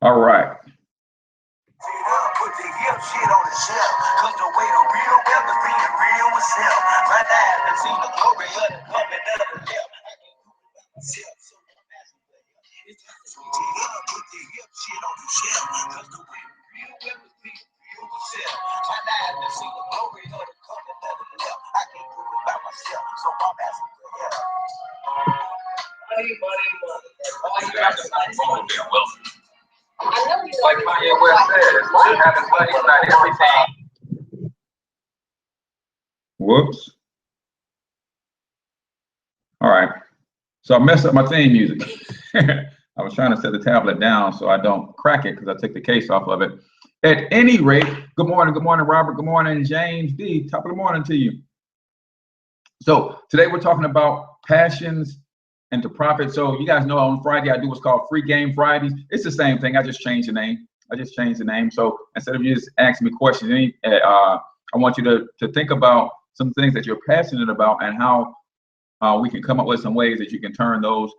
All right. Put the hip shit on the shelf, cause the way the real wealth is being real with self. My eyes have seen the glory of the coming of the left. I can do it by myself, so I'm asking for help. It's time to switch it up, put the hip shit on the shelf, cause the way the real wealth is being real with self. My eyes have seen the glory of the coming of the left. I can do it by myself, so I'm asking for help. Money, money, money. All you have to do is being wealthy. Like Kanye West says, having money is not everything. Whoops. All right. So I messed up my theme music. I was trying to set the tablet down so I don't crack it because I took the case off of it. At any rate, good morning, Robert. Good morning, James D. Top of the morning to you. So today we're talking about passions and to profit. So you guys know on Friday I do what's called Free Game Fridays. It's the same thing. I just changed the name. So instead of you just asking me questions, I want you to think about some things that you're passionate about and how we can come up with some ways that you can turn those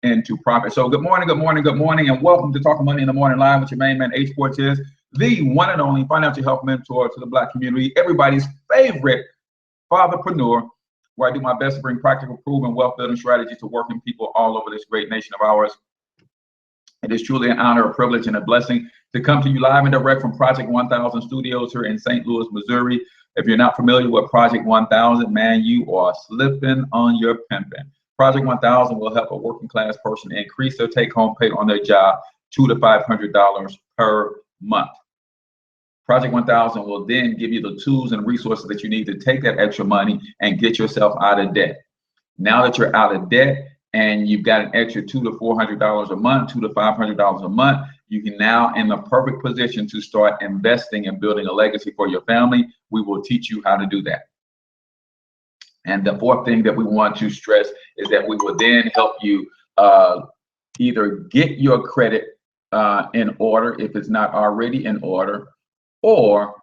into profit. So good morning, and welcome to Talking Money in the Morning Live with your main man, H Cortez, the one and only financial health mentor to the Black community, everybody's favorite fatherpreneur, where I do my best to bring practical, proven wealth building strategies to working people all over this great nation of ours. It is truly an honor, a privilege, and a blessing to come to you live and direct from Project 1000 Studios here in St. Louis, Missouri. If you're not familiar with Project 1000, man, you are slipping on your pimping. Project 1000 will help a working class person increase their take-home pay on their job $200 to $500 per month. Project 1000 will then give you the tools and resources that you need to take that extra money and get yourself out of debt. Now that you're out of debt and you've got an extra $200 to $400 a month, $200 to $500 a month, you can now in the perfect position to start investing and building a legacy for your family. We will teach you how to do that. And the fourth thing that we want to stress is that we will then help you either get your credit in order if it's not already in order, or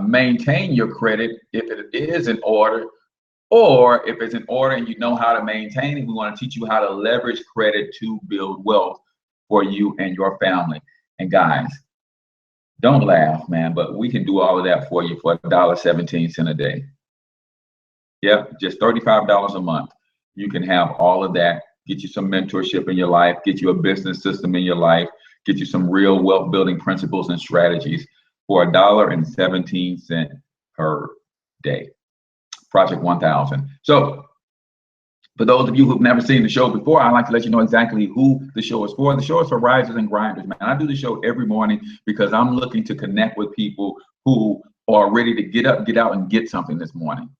maintain your credit if it is in order, or if it's in order and you know how to maintain it, we want to teach you how to leverage credit to build wealth for you and your family. And guys, don't laugh, man, but we can do all of that for you for $1.17 a day. Yep, just $35 a month. You can have all of that, get you some mentorship in your life, get you a business system in your life, get you some real wealth building principles and strategies for $1.17 per day. Project 1000. So for those of you who've never seen the show before, I'd like to let you know exactly who the show is for. The show is for risers and grinders, man. I do the show every morning because I'm looking to connect with people who are ready to get up, get out, and get something this morning.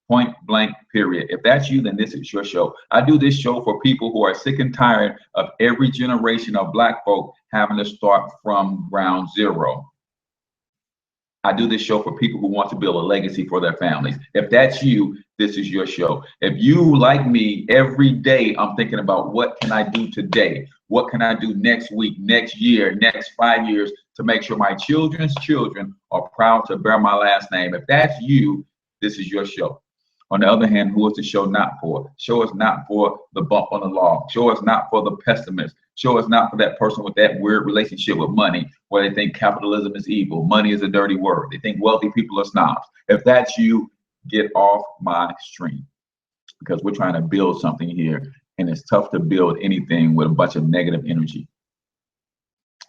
Point blank, period. If that's you, then this is your show. I do this show for people who are sick and tired of every generation of Black folk having to start from ground zero. I do this show for people who want to build a legacy for their families. If that's you, this is your show. If you, like me, every day I'm thinking about what can I do today? What can I do next week, next year, next 5 years to make sure my children's children are proud to bear my last name? If that's you, this is your show. On the other hand, who is the show not for? Show is not for the bump on the log. Show is not for the pessimist. Show is not for that person with that weird relationship with money, where they think capitalism is evil, money is a dirty word. They think wealthy people are snobs. If that's you, get off my stream, because we're trying to build something here, and it's tough to build anything with a bunch of negative energy,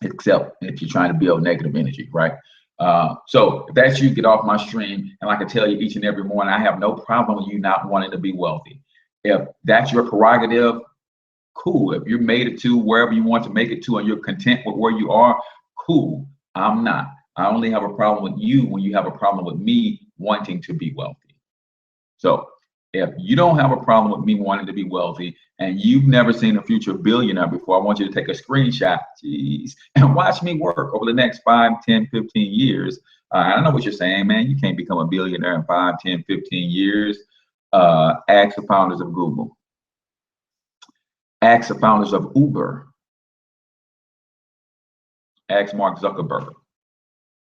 except if you're trying to build negative energy, right? So if that's you, get off my stream. And like I tell you each and every morning, I have no problem with you not wanting to be wealthy. If that's your prerogative, cool. If you made it to wherever you want to make it to and you're content with where you are, cool. I'm not. I only have a problem with you when you have a problem with me wanting to be wealthy. So if you don't have a problem with me wanting to be wealthy and you've never seen a future billionaire before, I want you to take a screenshot, and watch me work over the next 5, 10, 15 years. I know what you're saying, man. You can't become a billionaire in 5, 10, 15 years. Ask the founders of Google. Ask the founders of Uber. Ask Mark Zuckerberg,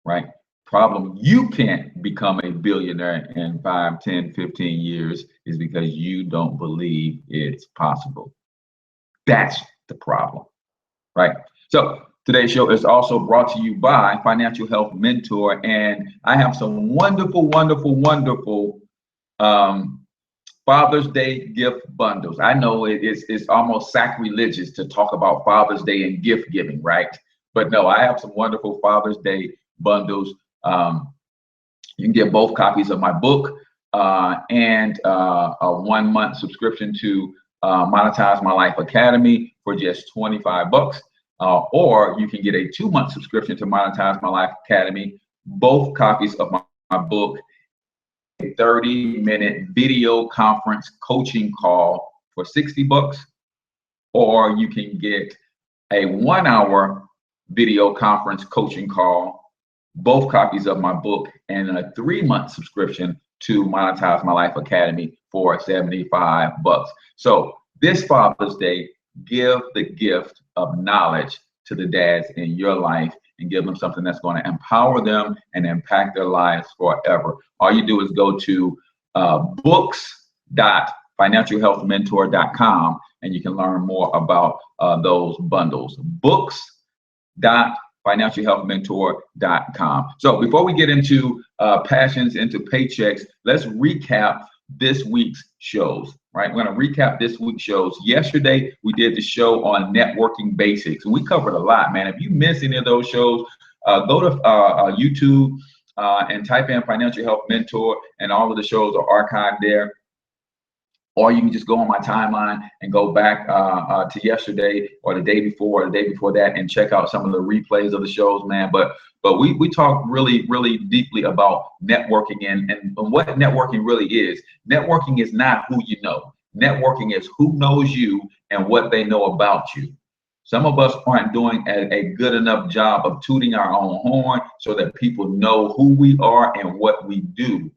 right? Problem, you can't become a billionaire in 5, 10, 15 years is because you don't believe it's possible. That's the problem, right? So Today's show is also brought to you by Financial Health Mentor, and I have some wonderful, wonderful, wonderful Father's Day gift bundles. I know it's almost sacrilegious to talk about Father's Day and gift giving, right? But no, I have some wonderful Father's Day bundles. You can get both copies of my book and a 1 month subscription to Monetize My Life Academy for just 25 bucks. Or you can get a 2 month subscription to Monetize My Life Academy, both copies of my book, a 30-minute video conference coaching call for 60 bucks, or you can get a 1 hour video conference coaching call, both copies of my book, and a 3 month subscription to Monetize My Life Academy for 75 bucks. So this Father's Day, give the gift of knowledge to the dads in your life and give them something that's going to empower them and impact their lives forever. All you do is go to books.financialhealthmentor.com and you can learn more about those bundles. Books.financialhealthmentor.com. So before we get into passions, into paychecks, let's recap this week's shows. Right, we're going to recap this week's shows. Yesterday, we did the show on networking basics, and we covered a lot, man. If you missed any of those shows, go to YouTube and type in Financial Health Mentor, and all of the shows are archived there. Or you can just go on my timeline and go back to yesterday or the day before, or the day before that, and check out some of the replays of the shows, man. But we talk really, really deeply about networking and what networking really is. Networking is not who you know. Networking is who knows you and what they know about you. Some of us aren't doing a good enough job of tooting our own horn so that people know who we are and what we do.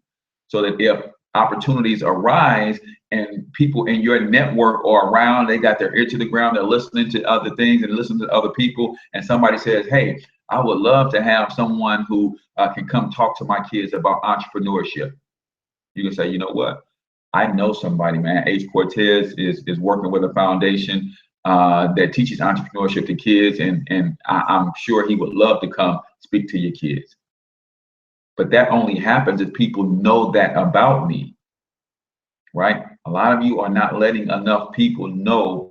So that if opportunities arise and people in your network are around, they got their ear to the ground, they're listening to other things and listening to other people, and somebody says, hey, I would love to have someone who can come talk to my kids about entrepreneurship. You can say, you know what? I know somebody, man. H Cortez is working with a foundation that teaches entrepreneurship to kids, and I'm sure he would love to come speak to your kids. But that only happens if people know that about me, right? A lot of you are not letting enough people know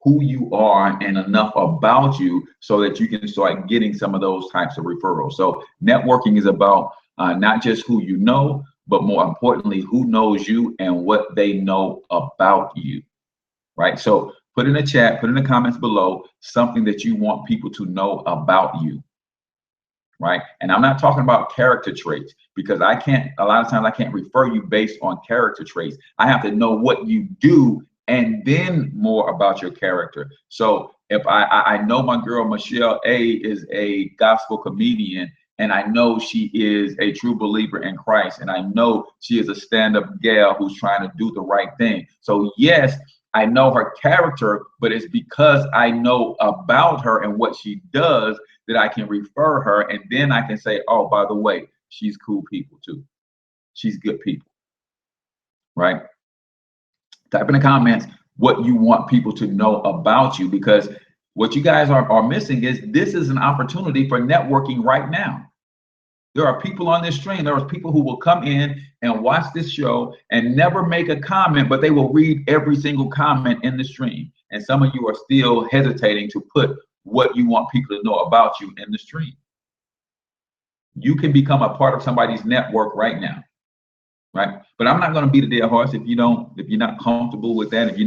who you are and enough about you so that you can start getting some of those types of referrals. So networking is about not just who you know, but more importantly, who knows you and what they know about you, right? So put in the chat, put in the comments below something that you want people to know about you, right? And I'm not talking about character traits, because a lot of times I can't refer you based on character traits. I have to know what you do and then more about your character. So if I know my girl Michelle A is a gospel comedian, and I know she is a true believer in Christ, and I know she is a stand-up gal who's trying to do the right thing. So yes, I know her character, but it's because I know about her and what she does that I can refer her, and then I can say, oh, by the way, she's cool people too. She's good people, right? Type in the comments what you want people to know about you, because what you guys are missing is this is an opportunity for networking right now. There are people on this stream, there are people who will come in and watch this show and never make a comment, but they will read every single comment in the stream. And some of you are still hesitating to put what you want people to know about you in the stream. You can become a part of somebody's network right now, right? But I'm not going to beat a dead horse if you're not comfortable with that. If you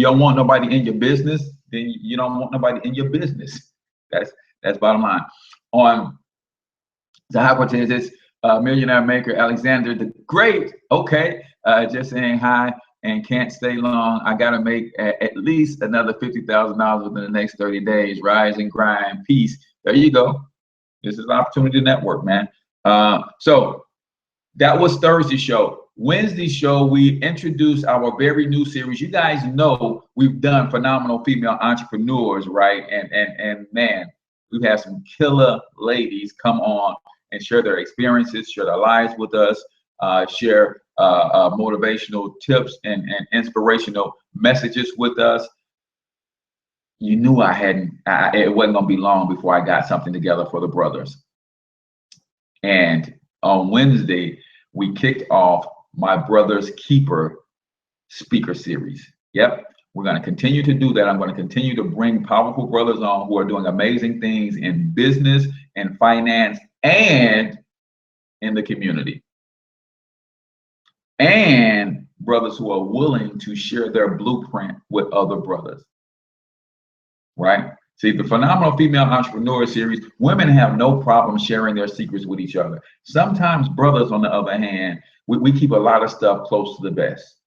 don't want nobody in your business, then you don't want nobody in your business. That's bottom line. On the H Cortez, it's millionaire maker Alexander the Great. Okay, just saying hi and can't stay long. I got to make at least another $50,000 within the next 30 days. Rise and grind. Peace. There you go. This is an opportunity to network, man. So that was Thursday's show. Wednesday's show, we introduced our very new series. You guys know we've done phenomenal female entrepreneurs, right? And man, we've had some killer ladies come on and share their experiences, share their lives with us, share motivational tips and inspirational messages with us. you knew I hadn't, it wasn't going to be long before I got something together for the brothers. And on Wednesday, we kicked off my Brother's Keeper speaker series. Yep, we're going to continue to do that. I'm going to continue to bring powerful brothers on who are doing amazing things in business and finance and in the community. And brothers who are willing to share their blueprint with other brothers. Right? See, the Phenomenal Female Entrepreneur Series, women have no problem sharing their secrets with each other. Sometimes brothers, on the other hand, we keep a lot of stuff close to the vest,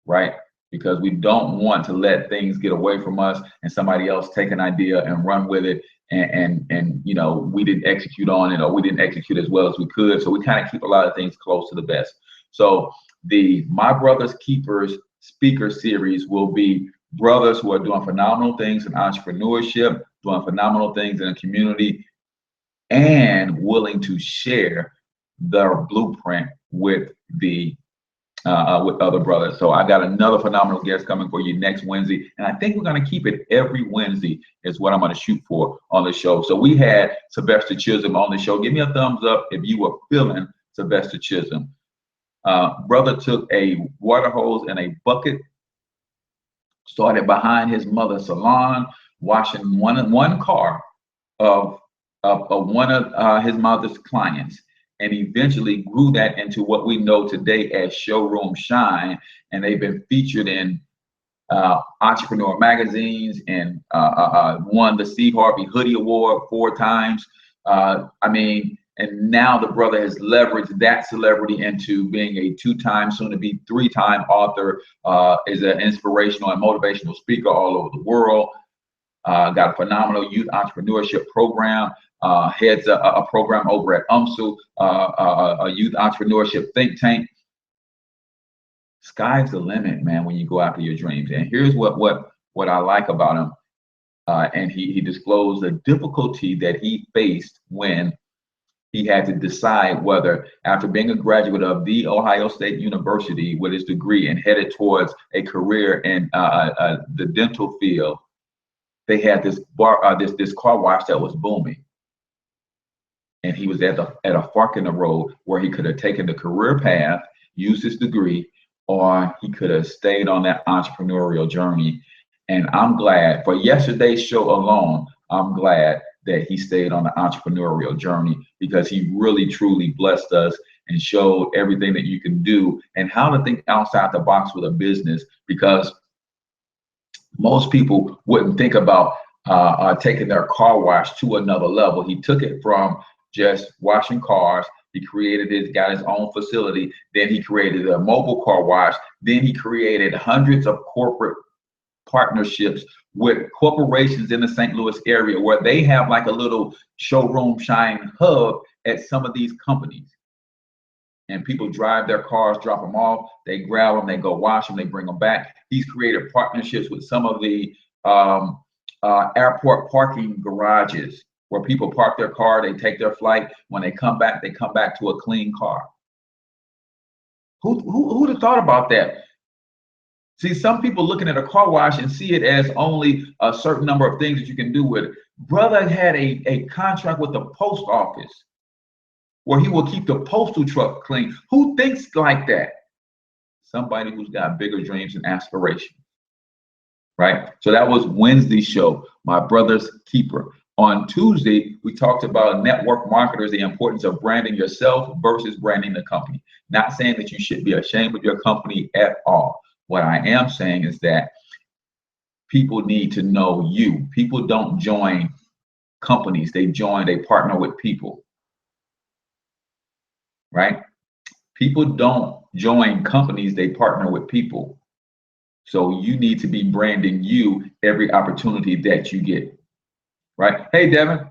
right? Because we don't want to let things get away from us and somebody else take an idea and run with it, and you know, we didn't execute on it, or we didn't execute as well as we could. So we kind of keep a lot of things close to the vest. So the My Brother's Keepers speaker series will be brothers who are doing phenomenal things in entrepreneurship, doing phenomenal things in the community, and willing to share their blueprint with the with other brothers. So I got another phenomenal guest coming for you next Wednesday, and I think we're going to keep it every Wednesday is what I'm going to shoot for on the show. So we had Sylvester Chisholm on the show. Give me a thumbs up if you were feeling Sylvester Chisholm. Brother took a water hose and a bucket, started behind his mother's salon, washing one car of one of his mother's clients, and eventually grew that into what we know today as Showroom Shine. And they've been featured in entrepreneur magazines and won the Steve Harvey Hoodie Award 4 times. I mean, and now the brother has leveraged that celebrity into being a 2-time, soon to be 3-time author, is an inspirational and motivational speaker all over the world. Got a phenomenal youth entrepreneurship program, heads a program over at UMSU, a youth entrepreneurship think tank. Sky's the limit, man, when you go after your dreams. And here's what I like about him. And he disclosed the difficulty that he faced when he had to decide whether, after being a graduate of The Ohio State University with his degree and headed towards a career in the dental field, they had this car wash that was booming, and he was at a fork in the road where he could have taken the career path, used his degree, or he could have stayed on that entrepreneurial journey. And I'm glad, for yesterday's show alone, I'm glad that he stayed on the entrepreneurial journey, because he really truly blessed us and showed everything that you can do and how to think outside the box with a business. Because most people wouldn't think about taking their car wash to another level. He took it from just washing cars. He got his own facility. Then he created a mobile car wash. Then he created hundreds of corporate partnerships with corporations in the St. Louis area, where they have like a little Showroom Shine hub at some of these companies. And people drive their cars, drop them off, they grab them, they go wash them, they bring them back. He's created partnerships with some of the airport parking garages, where people park their car, they take their flight. When they come back to a clean car. Who'd have thought about that? See, some people looking at a car wash and see it as only a certain number of things that you can do with it. Brother had a contract with the post office where he will keep the postal truck clean. Who thinks like that? Somebody who's got bigger dreams and aspirations, right? So that was Wednesday's show, My Brother's Keeper. On Tuesday, we talked about network marketers, the importance of branding yourself versus branding the company. Not saying that you should be ashamed of your company at all. What I am saying is that people need to know you. People don't join companies, they partner with people, right? People don't join companies, they partner with people. So you need to be branding you every opportunity that you get, right? Hey, Devin,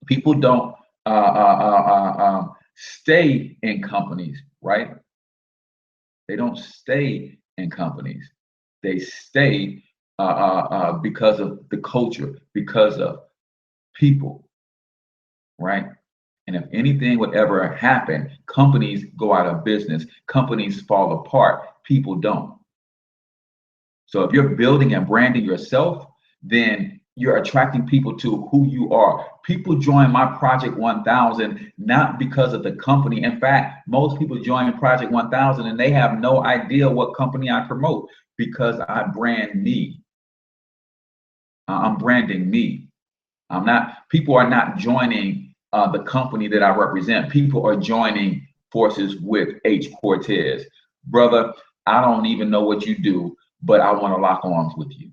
people don't stay in companies, right? They don't stay in companies. They stay because of the culture, because of people, right? And if anything would ever happen, companies go out of business, companies fall apart, people don't. So if you're building and branding yourself, then you're attracting people to who you are. People join my Project 1000 not because of the company. In fact, most people join Project 1000 and they have no idea what company I promote because I brand me. I'm branding me. People are not joining the company that I represent. People are joining forces with H Cortez. Brother, I don't even know what you do, but I want to lock arms with you.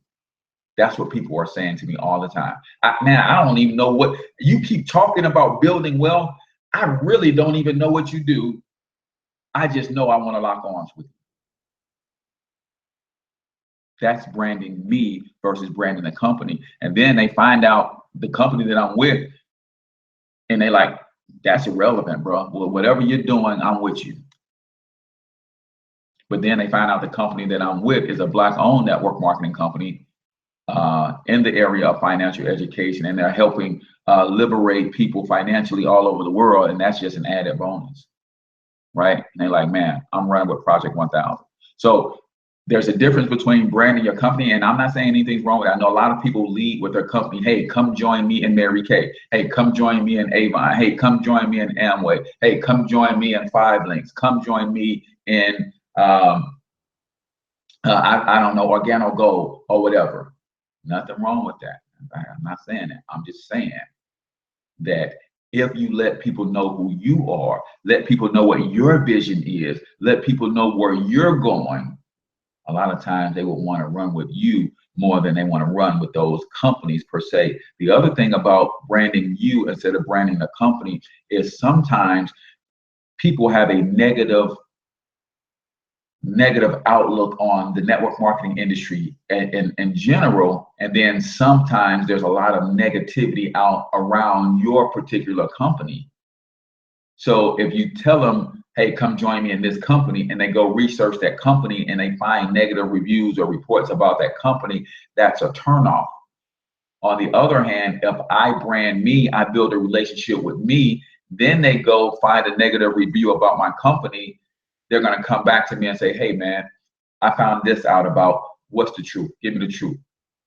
That's what people are saying to me all the time. Man, I don't even know what you keep talking about building wealth. I really don't even know what you do. I just know I want to lock arms with you. That's branding me versus branding the company. And then they find out the company that I'm with, and they like, that's irrelevant, bro. Well, whatever you're doing, I'm with you. But then they find out the company that I'm with is a Black-owned network marketing company in the area of financial education, and they're helping liberate people financially all over the world, and that's just an added bonus, right? And they're like, man, I'm running with Project 1000. So there's a difference between branding your company, and I'm not saying anything's wrong with it. I know a lot of people lead with their company. Hey, come join me in Mary Kay. Hey, come join me in Avon. Hey, come join me in Amway. Hey, come join me in 5 Links. Come join me in I don't know, Organo Gold or whatever. Nothing wrong with that. I'm not saying that. I'm just saying that if you let people know who you are, let people know what your vision is, let people know where you're going, a lot of times they will want to run with you more than they want to run with those companies per se. The other thing about branding you instead of branding the company is sometimes people have a negative outlook on the network marketing industry in general, and then sometimes there's a lot of negativity out around your particular company. So if you tell them, hey, come join me in this company, and they go research that company and they find negative reviews or reports about that company, that's a turnoff. On the other hand, if I brand me, I build a relationship with me, then they go find a negative review about my company, they're going to come back to me and say, hey, man, I found this out about what's the truth. Give me the truth.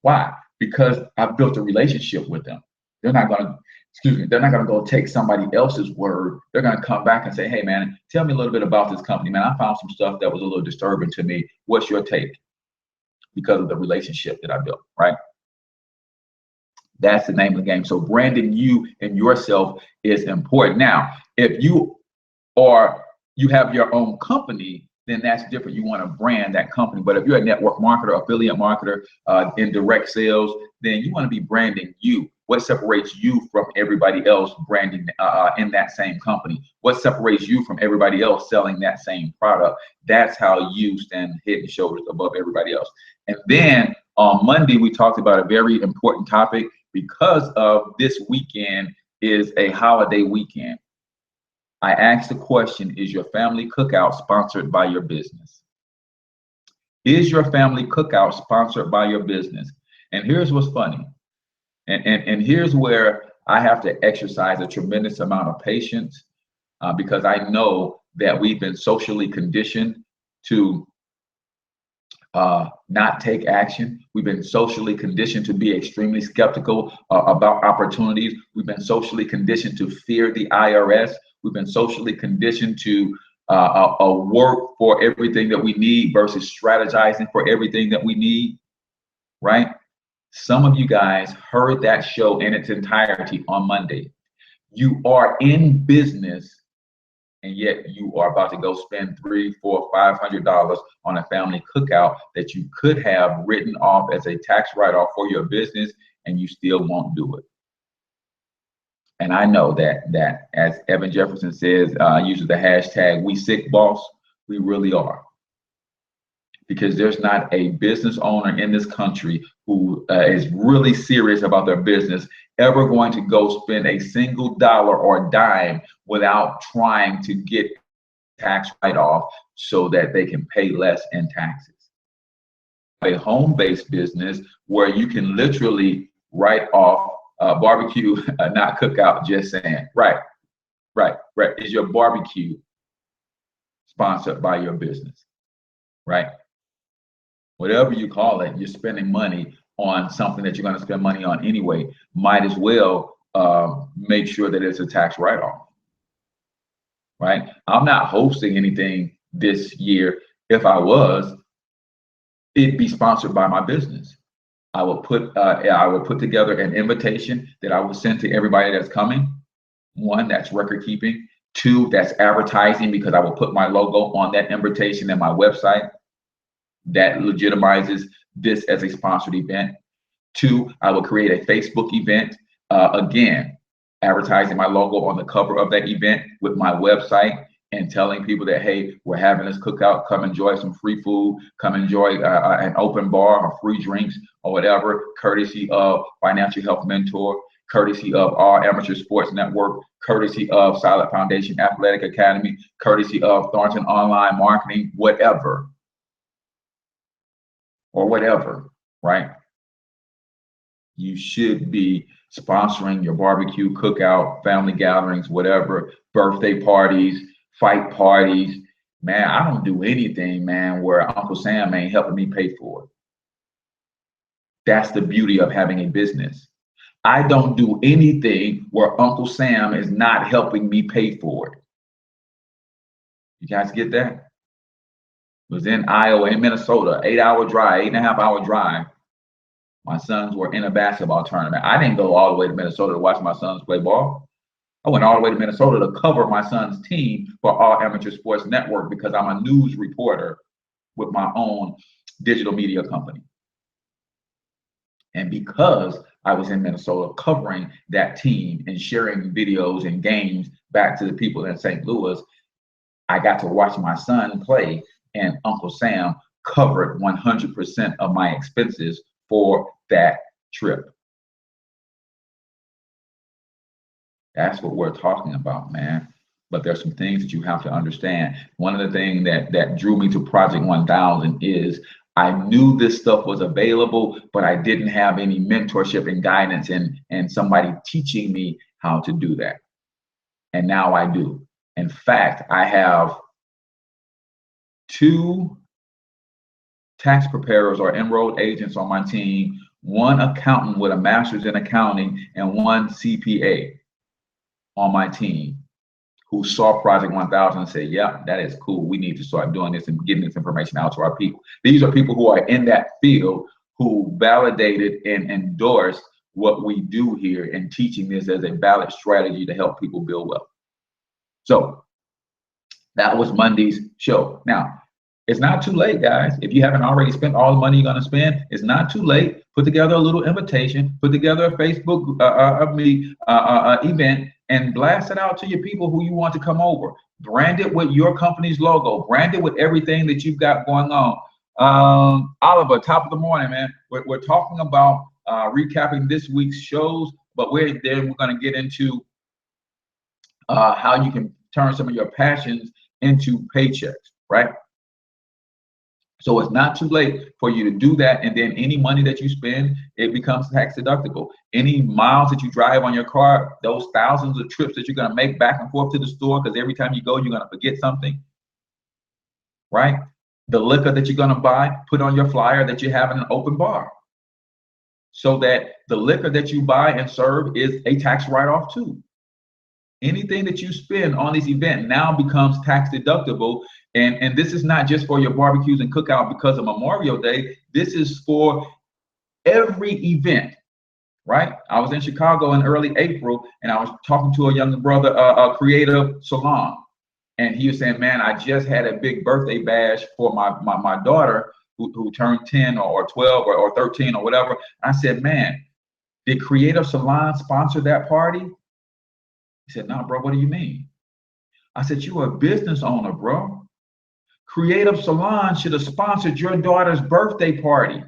Why? Because I've built a relationship with them. They're not going to, they're not going to go take somebody else's word. They're going to come back and say, hey, man, tell me a little bit about this company. Man, I found some stuff that was a little disturbing to me. What's your take? Because of the relationship that I built, right? That's the name of the game. So branding you and yourself is important. Now, if you have your own company, then that's different. You want to brand that company. But if you're a network marketer, affiliate marketer, in direct sales, then you want to be branding you. What separates you from everybody else branding in that same company? What separates you from everybody else selling that same product? That's how you stand head and shoulders above everybody else. And then on Monday, we talked about a very important topic because of this weekend is a holiday weekend. I asked the question, is your family cookout sponsored by your business? Is your family cookout sponsored by your business? And here's what's funny. And here's where I have to exercise a tremendous amount of patience because I know that we've been socially conditioned to not take action. We've been socially conditioned to be extremely skeptical about opportunities. We've been socially conditioned to fear the IRS. We've been socially conditioned to work for everything that we need versus strategizing for everything that we need, right? Some of you guys heard that show in its entirety on Monday. You are in business, and yet you are about to go spend $300, $400, $500 on a family cookout that you could have written off as a tax write-off for your business, and you still won't do it. And I know that as Evan Jefferson says, uses the hashtag #WeSickBoss, we really are. Because there's not a business owner in this country who is really serious about their business ever going to go spend a single dollar or dime without trying to get tax write-off so that they can pay less in taxes. A home-based business where you can literally write off barbecue, not cookout, just saying, right. Is your barbecue sponsored by your business, right? whatever you call it, you're spending money on something that you're going to spend money on anyway. Might as well make sure that it's a tax write-off, right? I'm not hosting anything this year. If I was, it'd be sponsored by my business. I would put together an invitation that I would send to everybody that's coming. One, that's record keeping. Two, that's advertising, because I will put my logo on that invitation and my website. That legitimizes this as a sponsored event. Two, I will create a Facebook event. Again, advertising my logo on the cover of that event with my website and telling people that, hey, we're having this cookout. Come enjoy some free food. Come enjoy an open bar or free drinks or whatever, courtesy of Financial Health Mentor, courtesy of All Amateur Sports Network, courtesy of Silent Foundation Athletic Academy, courtesy of Thornton Online Marketing, whatever, or whatever, right? You should be sponsoring your barbecue, cookout, family gatherings, whatever, birthday parties, fight parties. Man, I don't do anything, man, where Uncle Sam ain't helping me pay for it. That's the beauty of having a business. I don't do anything where Uncle Sam is not helping me pay for it. You guys get that? It was in Iowa, in Minnesota, 8-hour drive, 8.5-hour drive. My sons were in a basketball tournament. I didn't go all the way to Minnesota to watch my sons play ball. I went all the way to Minnesota to cover my son's team for All Amateur Sports Network because I'm a news reporter with my own digital media company. And because I was in Minnesota covering that team and sharing videos and games back to the people in St. Louis, I got to watch my son play, and Uncle Sam covered 100% of my expenses for that trip. That's what we're talking about, man. But there's some things that you have to understand. One of the things that drew me to Project 1000 is I knew this stuff was available, but I didn't have any mentorship and guidance and somebody teaching me how to do that. And now I do. In fact, I have 2 tax preparers or enrolled agents on my team, 1 accountant with a master's in accounting, and 1 CPA on my team who saw Project 1000 and said, yeah, that is cool. We need to start doing this and getting this information out to our people. These are people who are in that field who validated and endorsed what we do here and teaching this as a valid strategy to help people build wealth. So that was Monday's show. Now, it's not too late, guys. If you haven't already spent all the money you're going to spend, it's not too late. Put together a little invitation, put together a Facebook event, and blast it out to your people who you want to come over. Brand it with your company's logo. Brand it with everything that you've got going on. Oliver, top of the morning, man. We're talking about recapping this week's shows, but we're going to get into how you can turn some of your passions into paychecks, right? So it's not too late for you to do that, and then any money that you spend, it becomes tax deductible. Any miles that you drive on your car, those thousands of trips that you're going to make back and forth to the store, because every time you go, you're going to forget something, right? The liquor that you're going to buy, put on your flyer that you have in an open bar, so that the liquor that you buy and serve is a tax write-off too. Anything that you spend on this event now becomes tax deductible. And this is not just for your barbecues and cookout because of Memorial Day. This is for every event, right? I was in Chicago in early April, and I was talking to a young brother, a creative salon. And he was saying, man, I just had a big birthday bash for my daughter who turned 10 or 12 or 13 or whatever. I said, man, did Creative Salon sponsor that party? He said, no, bro, what do you mean? I said, you're a business owner, bro. Creative Salon should have sponsored your daughter's birthday party.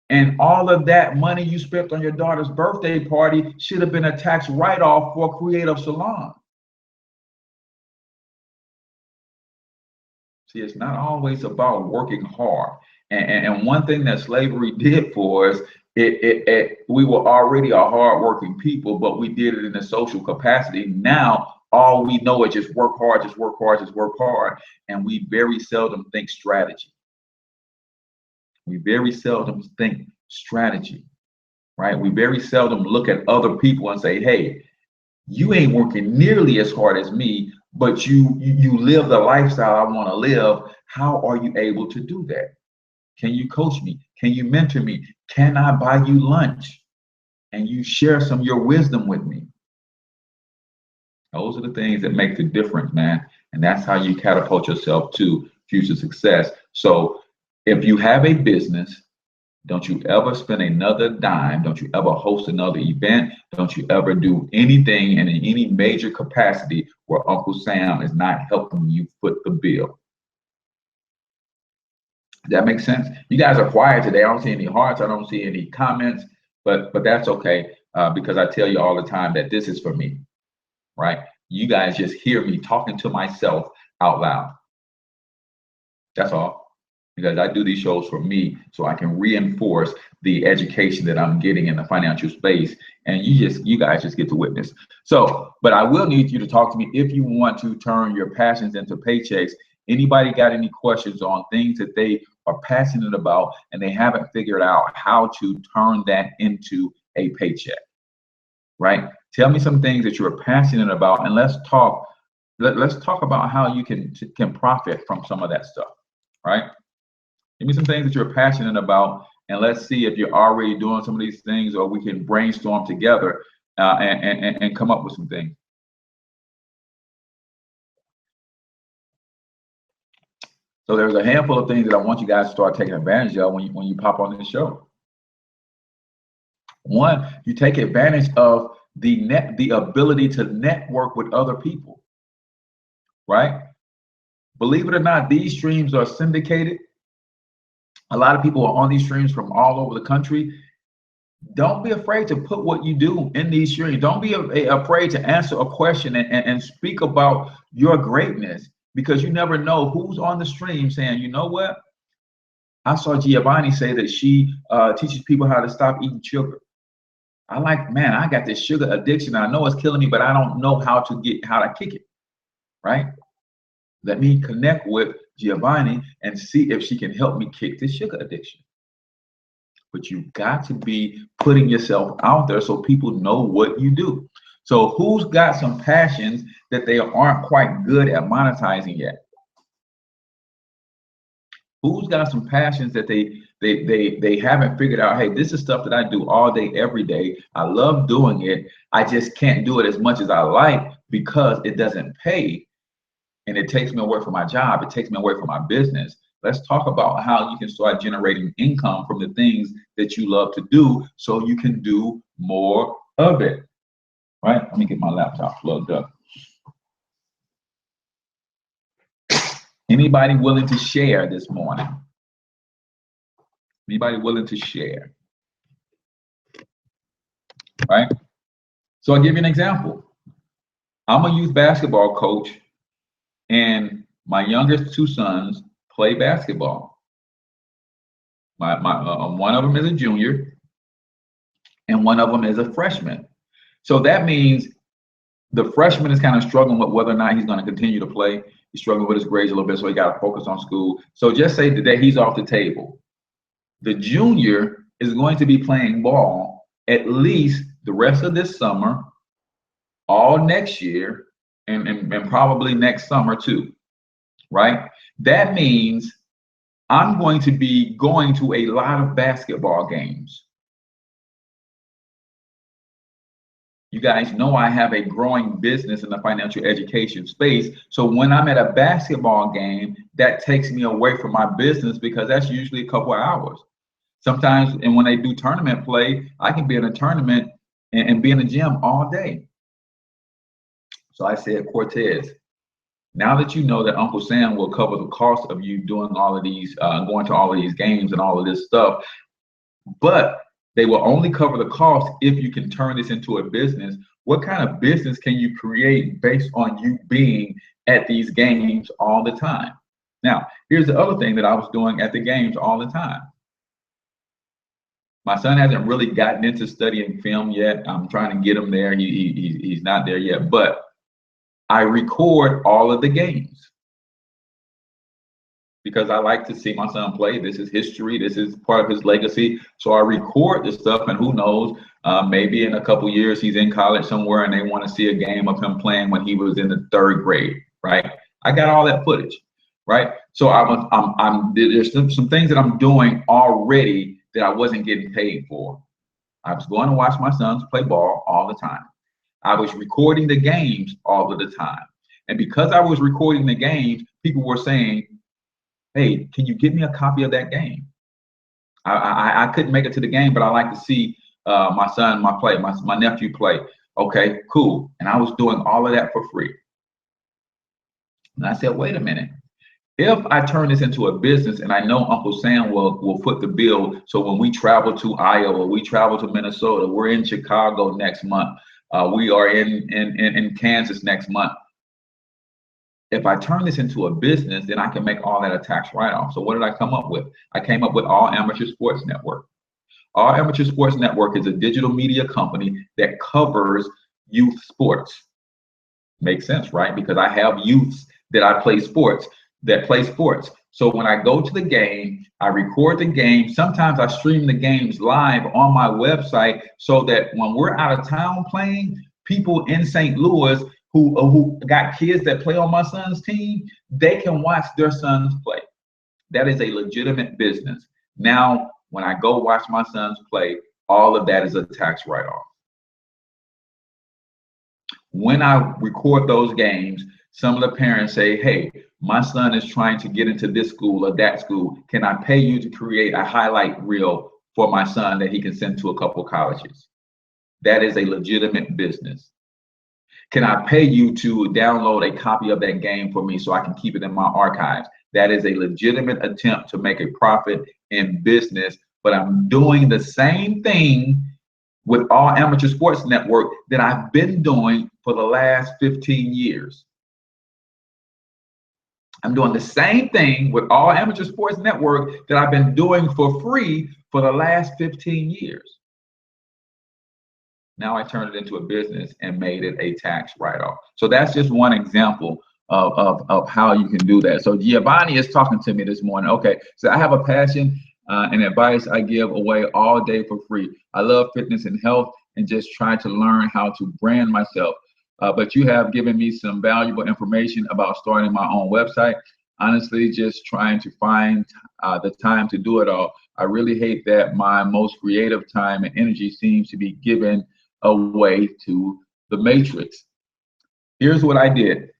And all of that money you spent on your daughter's birthday party should have been a tax write-off for Creative Salon. See, it's not always about working hard. And one thing that slavery did for us, we were already a hard-working people, but we did it in a social capacity. Now, all we know is just work hard, just work hard, just work hard. And we very seldom think strategy. We very seldom think strategy, right? We very seldom look at other people and say, hey, you ain't working nearly as hard as me, but you live the lifestyle I want to live. How are you able to do that? Can you coach me? Can you mentor me? Can I buy you lunch? And you share some of your wisdom with me. Those are the things that make the difference, man. And that's how you catapult yourself to future success. So if you have a business, don't you ever spend another dime. Don't you ever host another event. Don't you ever do anything in any major capacity where Uncle Sam is not helping you foot the bill. Does that make sense? You guys are quiet today. I don't see any hearts. I don't see any comments, but that's okay because I tell you all the time that this is for me, right? You guys just hear me talking to myself out loud. That's all. Because I do these shows for me so I can reinforce the education that I'm getting in the financial space, and you guys just get to witness. So, but I will need you to talk to me if you want to turn your passions into paychecks. Anybody got any questions on things that they are passionate about and they haven't figured out how to turn that into a paycheck, right? Tell me some things that you're passionate about, and let's talk about how you can profit from some of that stuff, right? Give me some things that you're passionate about, and let's see if you're already doing some of these things, or we can brainstorm together and come up with some things. So there's a handful of things that I want you guys to start taking advantage of when you pop on this show. One, you take advantage of the ability to network with other people, right? Believe it or not, these streams are syndicated. A lot of people are on these streams from all over the country. Don't be afraid to put what you do in these streams. Don't be afraid to answer a question and speak about your greatness, because you never know who's on the stream saying, you know what? I saw Giovanni say that she teaches people how to stop eating sugar. I like, man, I got this sugar addiction. I know it's killing me, but I don't know how to kick it, right? Let me connect with Giovanni and see if she can help me kick this sugar addiction. But you've got to be putting yourself out there so people know what you do. So who's got some passions that they aren't quite good at monetizing yet? Who's got some passions that they haven't figured out, hey, this is stuff that I do all day, every day. I love doing it. I just can't do it as much as I like because it doesn't pay. And it takes me away from my job. It takes me away from my business. Let's talk about how you can start generating income from the things that you love to do so you can do more of it, right? Let me get my laptop plugged up. Anybody willing to share this morning? Anybody willing to share? Right? So I'll give you an example. I'm a youth basketball coach, and my youngest two sons play basketball. One of them is a junior, and one of them is a freshman. So that means the freshman is kind of struggling with whether or not he's going to continue to play. He's struggling with his grades a little bit, so he got to focus on school. So just say today he's off the table. The junior is going to be playing ball at least the rest of this summer, all next year, and probably next summer too, right? That means I'm going to be going to a lot of basketball games. You guys know I have a growing business in the financial education space. So when I'm at a basketball game, that takes me away from my business because that's usually a couple of hours. Sometimes, and when they do tournament play, I can be in a tournament and be in the gym all day. So I said, Cortez, now that you know that Uncle Sam will cover the cost of you doing all of these, going to all of these games and all of this stuff, but they will only cover the cost if you can turn this into a business. What kind of business can you create based on you being at these games all the time? Now, here's the other thing that I was doing at the games all the time. My son hasn't really gotten into studying film yet. I'm trying to get him there. He's not there yet, but I record all of the games. because I like to see my son play. This is history. This is part of his legacy. So I record this stuff, and who knows, maybe in a couple years he's in college somewhere and they want to see a game of him playing when he was in the 3rd grade, right? I got all that footage, right? So there's some things that I'm doing already that I wasn't getting paid for. I was going to watch my sons play ball all the time. I was recording the games all of the time. And because I was recording the games, people were saying, hey, can you give me a copy of that game? I couldn't make it to the game, but I like to see my son, my nephew play. Okay, cool. And I was doing all of that for free. And I said, wait a minute. If I turn this into a business, and I know Uncle Sam will foot the bill, so when we travel to Iowa, we travel to Minnesota, we're in Chicago next month, we are in Kansas next month. If I turn this into a business, then I can make all that a tax write-off. So what did I come up with? I came up with All Amateur Sports Network. All Amateur Sports Network is a digital media company that covers youth sports. Makes sense, right? Because I have youths that play sports. So when I go to the game, I record the game. Sometimes I stream the games live on my website so that when we're out of town playing, people in St. Louis who got kids that play on my son's team, they can watch their sons play. That is a legitimate business. Now, when I go watch my sons play, all of that is a tax write-off. When I record those games, some of the parents say, hey, my son is trying to get into this school or that school. Can I pay you to create a highlight reel for my son that he can send to a couple colleges? That is a legitimate business. Can I pay you to download a copy of that game for me so I can keep it in my archives? That is a legitimate attempt to make a profit in business, but I'm doing the same thing with All Amateur Sports Network that I've been doing for the last 15 years. I'm doing the same thing with All Amateur Sports Network that I've been doing for free for the last 15 years. Now I turned it into a business and made it a tax write-off. So that's just one example of how you can do that. So Giovanni is talking to me this morning. Okay, so I have a passion and advice I give away all day for free. I love fitness and health and just trying to learn how to brand myself. But you have given me some valuable information about starting my own website. Honestly, just trying to find the time to do it all. I really hate that my most creative time and energy seems to be given away to the matrix. Here's what I did.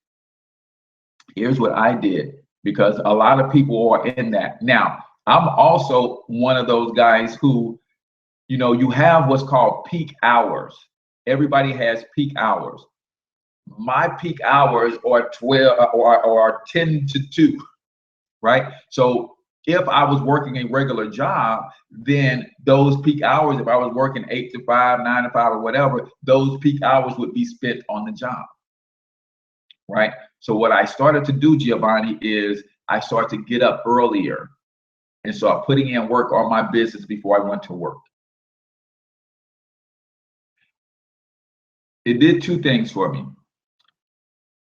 Because a lot of people are in that. Now, I'm also one of those guys who, you have what's called peak hours. Everybody has peak hours. My peak hours are 12 or 10 to 2, right? So if I was working a regular job, then those peak hours, if I was working 8 to 5, 9 to 5 or whatever, those peak hours would be spent on the job, right? So what I started to do, Giovanni, is I started to get up earlier and start putting in work on my business before I went to work. It did two things for me.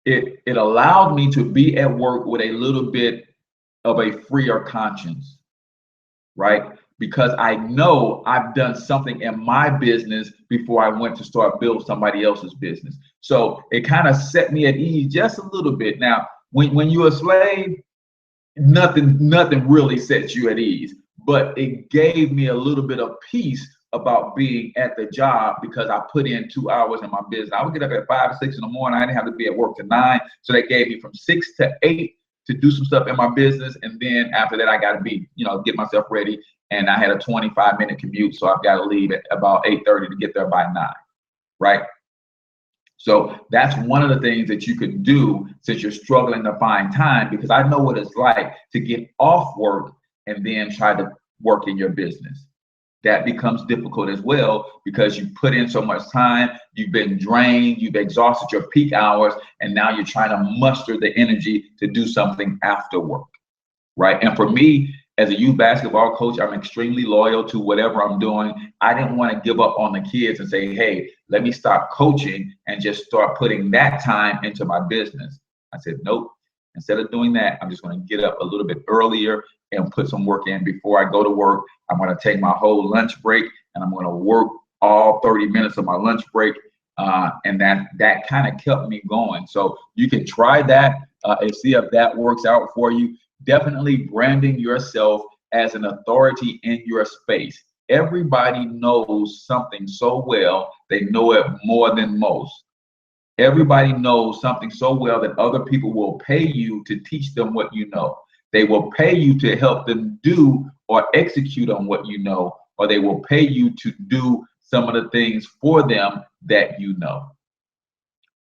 It allowed me to be at work with a little bit of a freer conscience, right? Because I know I've done something in my business before I went to start building somebody else's business. So it kind of set me at ease just a little bit. Now, when you're a slave, nothing really sets you at ease, but it gave me a little bit of peace about being at the job because I put in 2 hours in my business. I would get up at 5 or 6 in the morning. I didn't have to be at work till 9. So that gave me from 6 to 8 to do some stuff in my business. And then after that, I got to be, get myself ready. And I had a 25-minute commute. So I've got to leave at about 8:30 to get there by 9, right? So that's one of the things that you could do since you're struggling to find time, because I know what it's like to get off work and then try to work in your business. That becomes difficult as well because you put in so much time, you've been drained, you've exhausted your peak hours, and now you're trying to muster the energy to do something after work, right? And for me, as a youth basketball coach, I'm extremely loyal to whatever I'm doing. I didn't want to give up on the kids and say, hey, let me stop coaching and just start putting that time into my business. I said, nope. Instead of doing that, I'm just going to get up a little bit earlier and put some work in before I go to work. I'm going to take my whole lunch break and I'm going to work all 30 minutes of my lunch break. And that kind of kept me going. So you can try that and see if that works out for you. Definitely branding yourself as an authority in your space. Everybody knows something so well, they know it more than most. Everybody knows something so well that other people will pay you to teach them what you know. They will pay you to help them do or execute on what you know, or they will pay you to do some of the things for them that you know.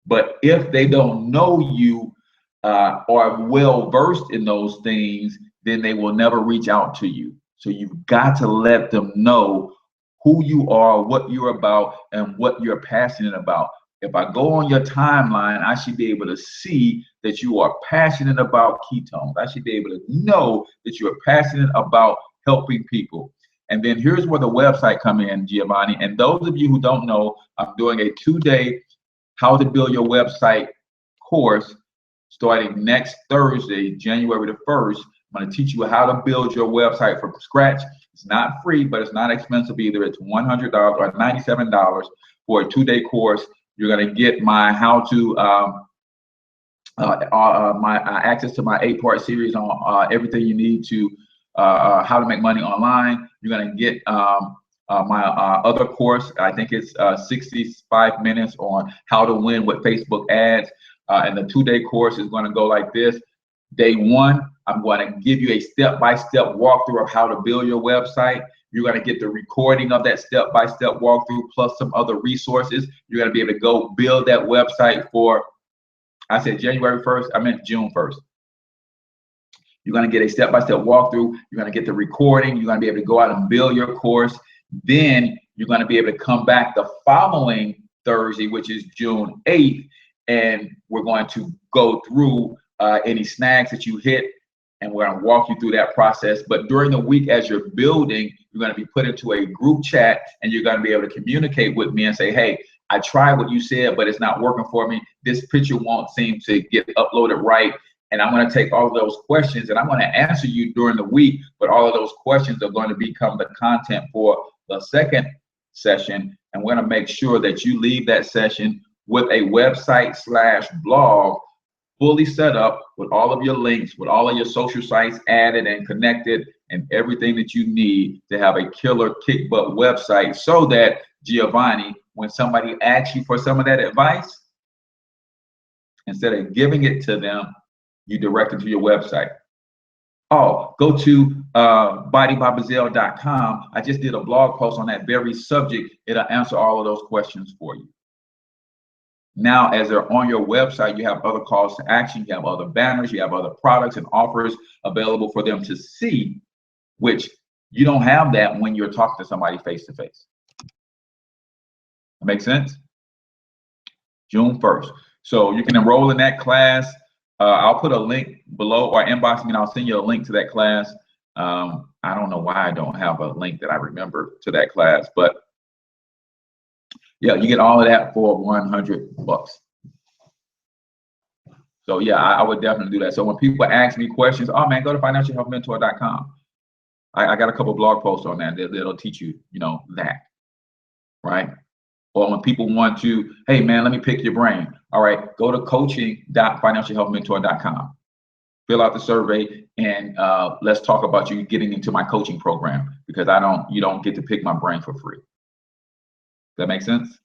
But if they don't know you or are well versed in those things, then they will never reach out to you. So you've got to let them know who you are, what you're about, and what you're passionate about. If I go on your timeline, I should be able to see that you are passionate about ketones. I should be able to know that you're passionate about helping people. And then here's where the website come in, Giovanni. And those of you who don't know, I'm doing a 2-day how to build your website course starting next Thursday, January the 1st. I'm going to teach you how to build your website from scratch. It's not free, but it's not expensive either. It's $100 or $97 for a 2-day course. You're going to get my how to access to my 8-part series on everything you need to how to make money online. You're going to get my other course. I think it's 65 minutes on how to win with Facebook ads. And the 2-day course is going to go like this. Day 1, I'm going to give you a step-by-step walkthrough of how to build your website. You're going to get the recording of that step-by-step walkthrough plus some other resources. You're going to be able to go build that website for, I said January 1st, I meant June 1st. You're going to get a step-by-step walkthrough. You're going to get the recording. You're going to be able to go out and build your course. Then you're going to be able to come back the following Thursday, which is June 8th, and we're going to go through any snags that you hit, and we're going to walk you through that process. But during the week, as you're building, you're going to be put into a group chat, and you're going to be able to communicate with me and say, hey, I tried what you said, but it's not working for me. This picture won't seem to get uploaded right. And I'm going to take all of those questions and I'm going to answer you during the week, but all of those questions are going to become the content for the second session. And we're going to make sure that you leave that session with a website/blog fully set up with all of your links, with all of your social sites added and connected, and everything that you need to have a killer kick butt website, so that, Giovanni, when somebody asks you for some of that advice, instead of giving it to them, you direct it to your website. Oh, go to bodybybazell.com. I just did a blog post on that very subject. It'll answer all of those questions for you. Now, as they're on your website, you have other calls to action, you have other banners, you have other products and offers available for them to see, which you don't have that when you're talking to somebody face to face. That makes sense? June 1st. So you can enroll in that class. I'll put a link below, or inbox me and I'll send you a link to that class. I don't know why I don't have a link that I remember to that class, but yeah, you get all of that for $100. So yeah, I would definitely do that. So when people ask me questions, oh man, go to financialhealthmentor.com. I got a couple blog posts on that that'll teach you, that, right? Or when people want to, hey man, let me pick your brain. All right, go to coaching.financialhealthmentor.com. Fill out the survey and let's talk about you getting into my coaching program, because you don't get to pick my brain for free. That make sense?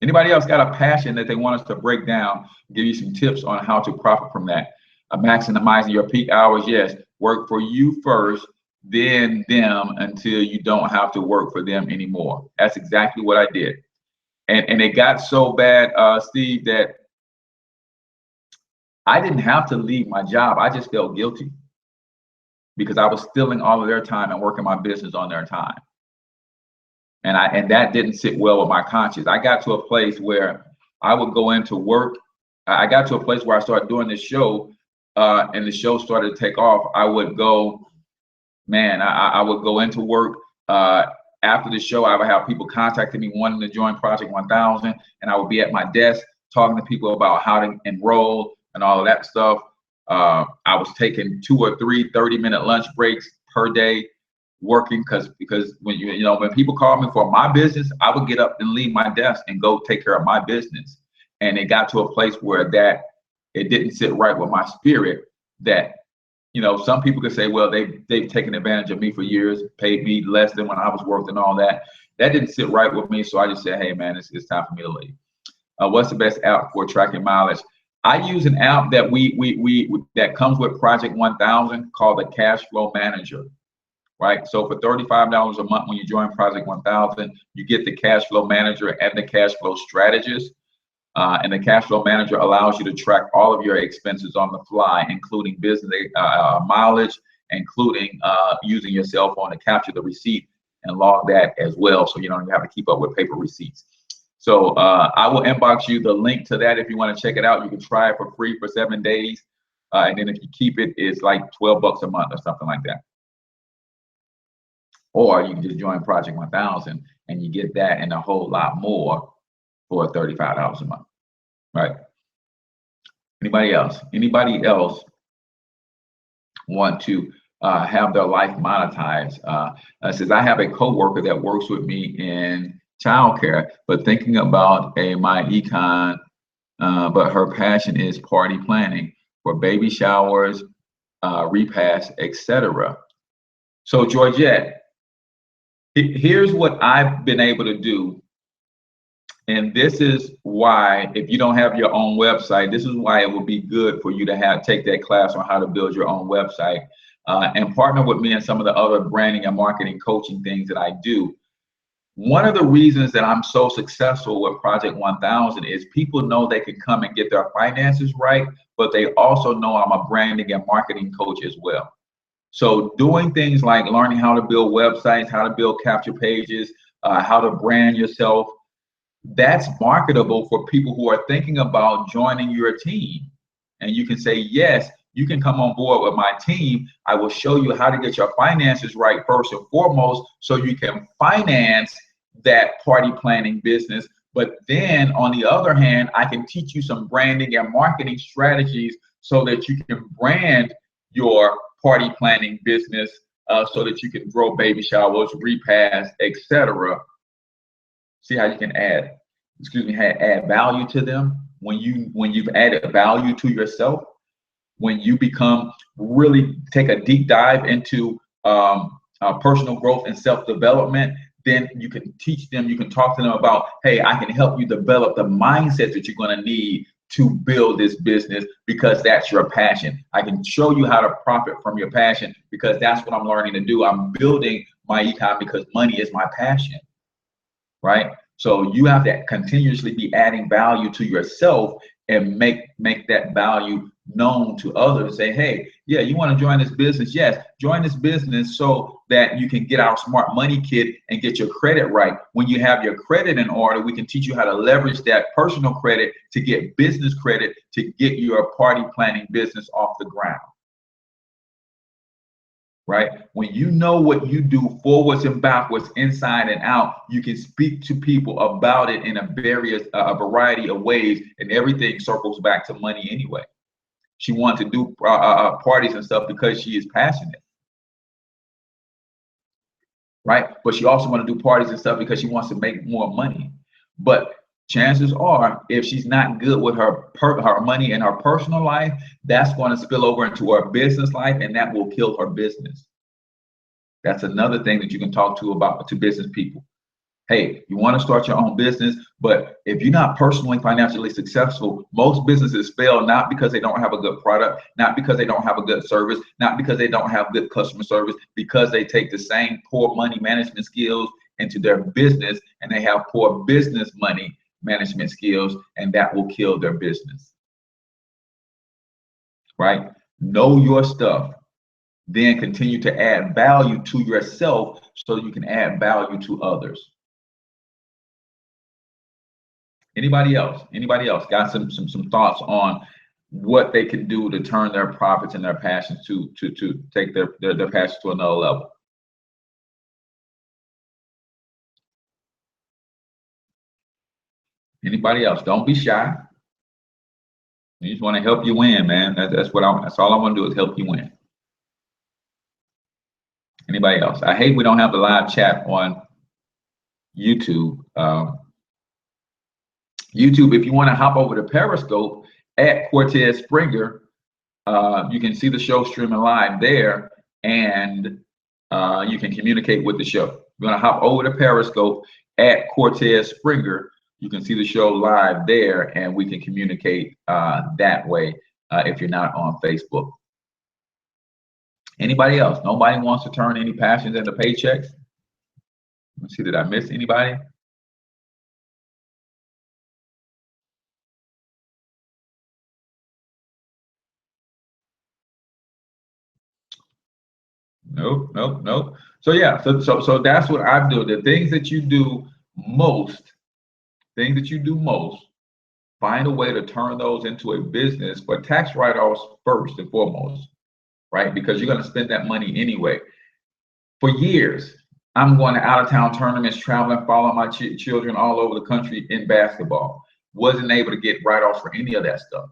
Anybody else got a passion that they want us to break down, give you some tips on how to profit from that? Maximizing your peak hours, yes. Work for you first, then them, until you don't have to work for them anymore. That's exactly what I did. And it got so bad, Steve, that I didn't have to leave my job. I just felt guilty because I was stealing all of their time and working my business on their time. And that didn't sit well with my conscience. I got to a place where I would go into work. I got to a place where I started doing this show, and the show started to take off. I would go, man, I would go into work. After the show, I would have people contacting me wanting to join Project 1000, and I would be at my desk talking to people about how to enroll, and all of that stuff. I was taking 2 or 3 30-minute lunch breaks per day working because when people call me for my business, I would get up and leave my desk and go take care of my business. And it got to a place where that it didn't sit right with my spirit that some people could say, well, they've taken advantage of me for years, paid me less than when I was working, all that. That didn't sit right with me. So I just said, hey man, it's time for me to leave. What's the best app for tracking mileage? I use an app that that comes with Project 1000 called the Cash Flow Manager, right? So for $35 a month when you join Project 1000, you get the Cash Flow Manager and the Cash Flow Strategist. And the Cash Flow Manager allows you to track all of your expenses on the fly, including business mileage, including using your cell phone to capture the receipt and log that as well, so you don't have to keep up with paper receipts. So I will inbox you the link to that if you want to check it out. You can try it for free for 7 days, and then if you keep it, it's like $12 a month or something like that. Or you can just join Project 1000 and you get that and a whole lot more for $35 a month, right? Anybody else? Anybody else want to have their life monetized? Says, I have a coworker that works with me in childcare, but thinking about my econ, but her passion is party planning for baby showers, repasts, etc. So Georgette, here's what I've been able to do. And this is why, if you don't have your own website, this is why it would be good for you to take that class on how to build your own website, and partner with me in some of the other branding and marketing coaching things that I do. One of the reasons that I'm so successful with Project 1000 is people know they can come and get their finances right, but they also know I'm a branding and marketing coach as well. So doing things like learning how to build websites, how to build capture pages, how to brand yourself, that's marketable for people who are thinking about joining your team. And you can say, yes, you can come on board with my team. I will show you how to get your finances right first and foremost, so you can finance that party planning business. But then on the other hand, I can teach you some branding and marketing strategies so that you can brand your party planning business, so that you can grow baby showers, repasts, etc. See how you can add value to them. When you've added value to yourself, when you really take a deep dive into personal growth and self-development, then you can teach them, you can talk to them about, hey, I can help you develop the mindset that you're going to need to build this business, because that's your passion. I can show you how to profit from your passion, because that's what I'm learning to do. I'm building my econ because money is my passion, right? So you have to continuously be adding value to yourself and make that value known to others. Say, hey, yeah, you want to join this business? Yes, join this business so that you can get our smart money kit and get your credit right. When you have your credit in order, we can teach you how to leverage that personal credit to get business credit to get your party planning business off the ground. Right? When you know what you do forwards and backwards, inside and out, you can speak to people about it in a variety of ways, and everything circles back to money anyway. She wants to do parties and stuff because she is passionate, right? But she also wants to do parties and stuff because she wants to make more money. But chances are, if she's not good with her money in her personal life, that's going to spill over into her business life, and that will kill her business. That's another thing that you can talk to business people. Hey, you want to start your own business, but if you're not personally financially successful, most businesses fail not because they don't have a good product, not because they don't have a good service, not because they don't have good customer service, because they take the same poor money management skills into their business, and they have poor business money management skills, and that will kill their business. Right? Know your stuff. Then continue to add value to yourself so you can add value to others. Anybody else? Anybody else got some thoughts on what they can do to turn their profits and their passions to take their passion to another level? Anybody else? Don't be shy. You just want to help you win, man. That's all I want to do is help you win. Anybody else? I hate we don't have the live chat on YouTube. YouTube, if you want to hop over to Periscope at Cortez Springer, you can see the show streaming live there, and you can communicate with the show. You're going to hop over to Periscope at Cortez Springer. You can see the show live there, and we can communicate that way if you're not on Facebook. Anybody else? Nobody wants to turn any passions into paychecks? Let's see, did I miss anybody? Nope, nope, nope. So yeah, so that's what I do. The things that you do most, find a way to turn those into a business, but tax write-offs first and foremost, right? Because you're going to spend that money anyway. For years, I'm going to out-of-town tournaments, traveling, following my children all over the country in basketball. Wasn't able to get write-offs for any of that stuff.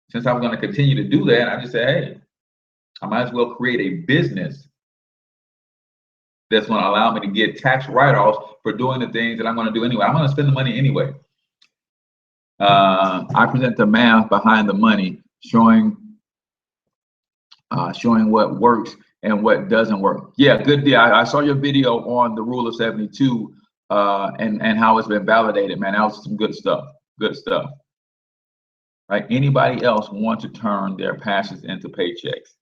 Since I'm going to continue to do that, I just say, hey, I might as well create a business that's going to allow me to get tax write-offs for doing the things that I'm going to do anyway. I'm going to spend the money anyway. I present the math behind the money, showing what works and what doesn't work. Yeah, good deal. I saw your video on the rule of 72 and how it's been validated, man. That was some good stuff. Good stuff. Right? Anybody else want to turn their passions into paychecks?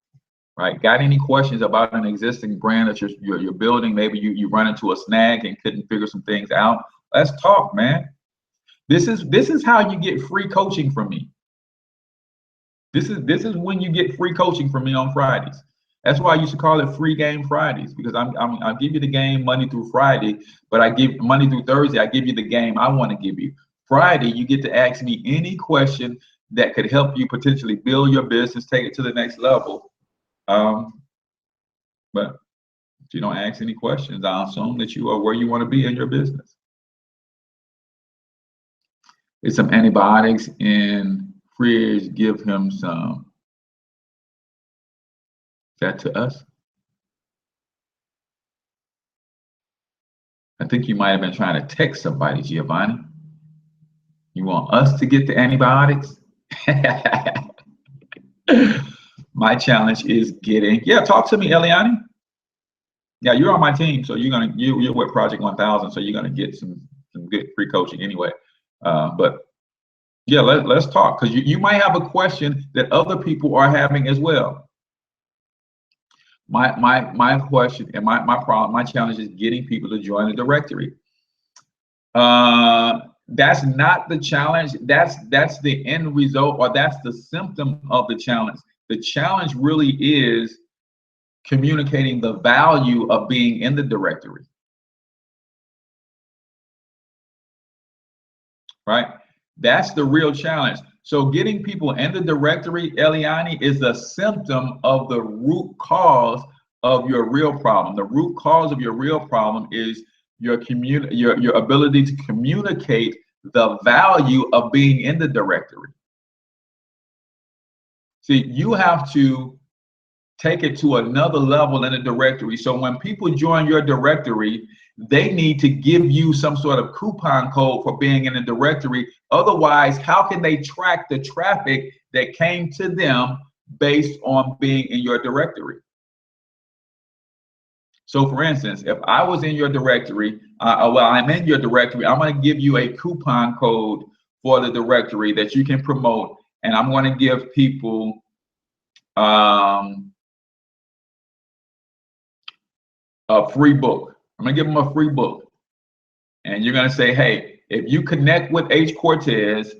Right? Got any questions about an existing brand that you're building? Maybe you run into a snag and couldn't figure some things out. Let's talk, man. This is how you get free coaching from me. This is when you get free coaching from me on Fridays. That's why I used to call it Free Game Fridays, because I'll give you the game Monday through Friday, but I give Monday through Thursday, I give you the game I want to give you. Friday, you get to ask me any question that could help you potentially build your business, take it to the next level. But if you don't ask any questions, I'll assume that you are where you want to be in your business. It's some antibiotics in fridge. Give him some. Is that to us? I think you might have been trying to text somebody, Giovanni. You want us to get the antibiotics? My challenge is getting. Yeah, talk to me, Eliani. Yeah, you're on my team, so you're with Project 1000, so you're gonna get some good free coaching anyway. But yeah, let's talk, because you might have a question that other people are having as well. My question and my problem, my challenge is getting people to join the directory. That's not the challenge. That's the end result, or that's the symptom of the challenge. The challenge really is communicating the value of being in the directory. Right? That's the real challenge. So getting people in the directory, Eliani, is a symptom of the root cause of your real problem. The root cause of your real problem is your ability to communicate the value of being in the directory. See, you have to take it to another level in the directory. So when people join your directory, they need to give you some sort of coupon code for being in the directory. Otherwise, how can they track the traffic that came to them based on being in your directory? So for instance, if I was in your directory, I'm in your directory, I'm going to give you a coupon code for the directory that you can promote. And I'm going to give people a free book. I'm going to give them a free book. And you're going to say, hey, if you connect with H Cortez,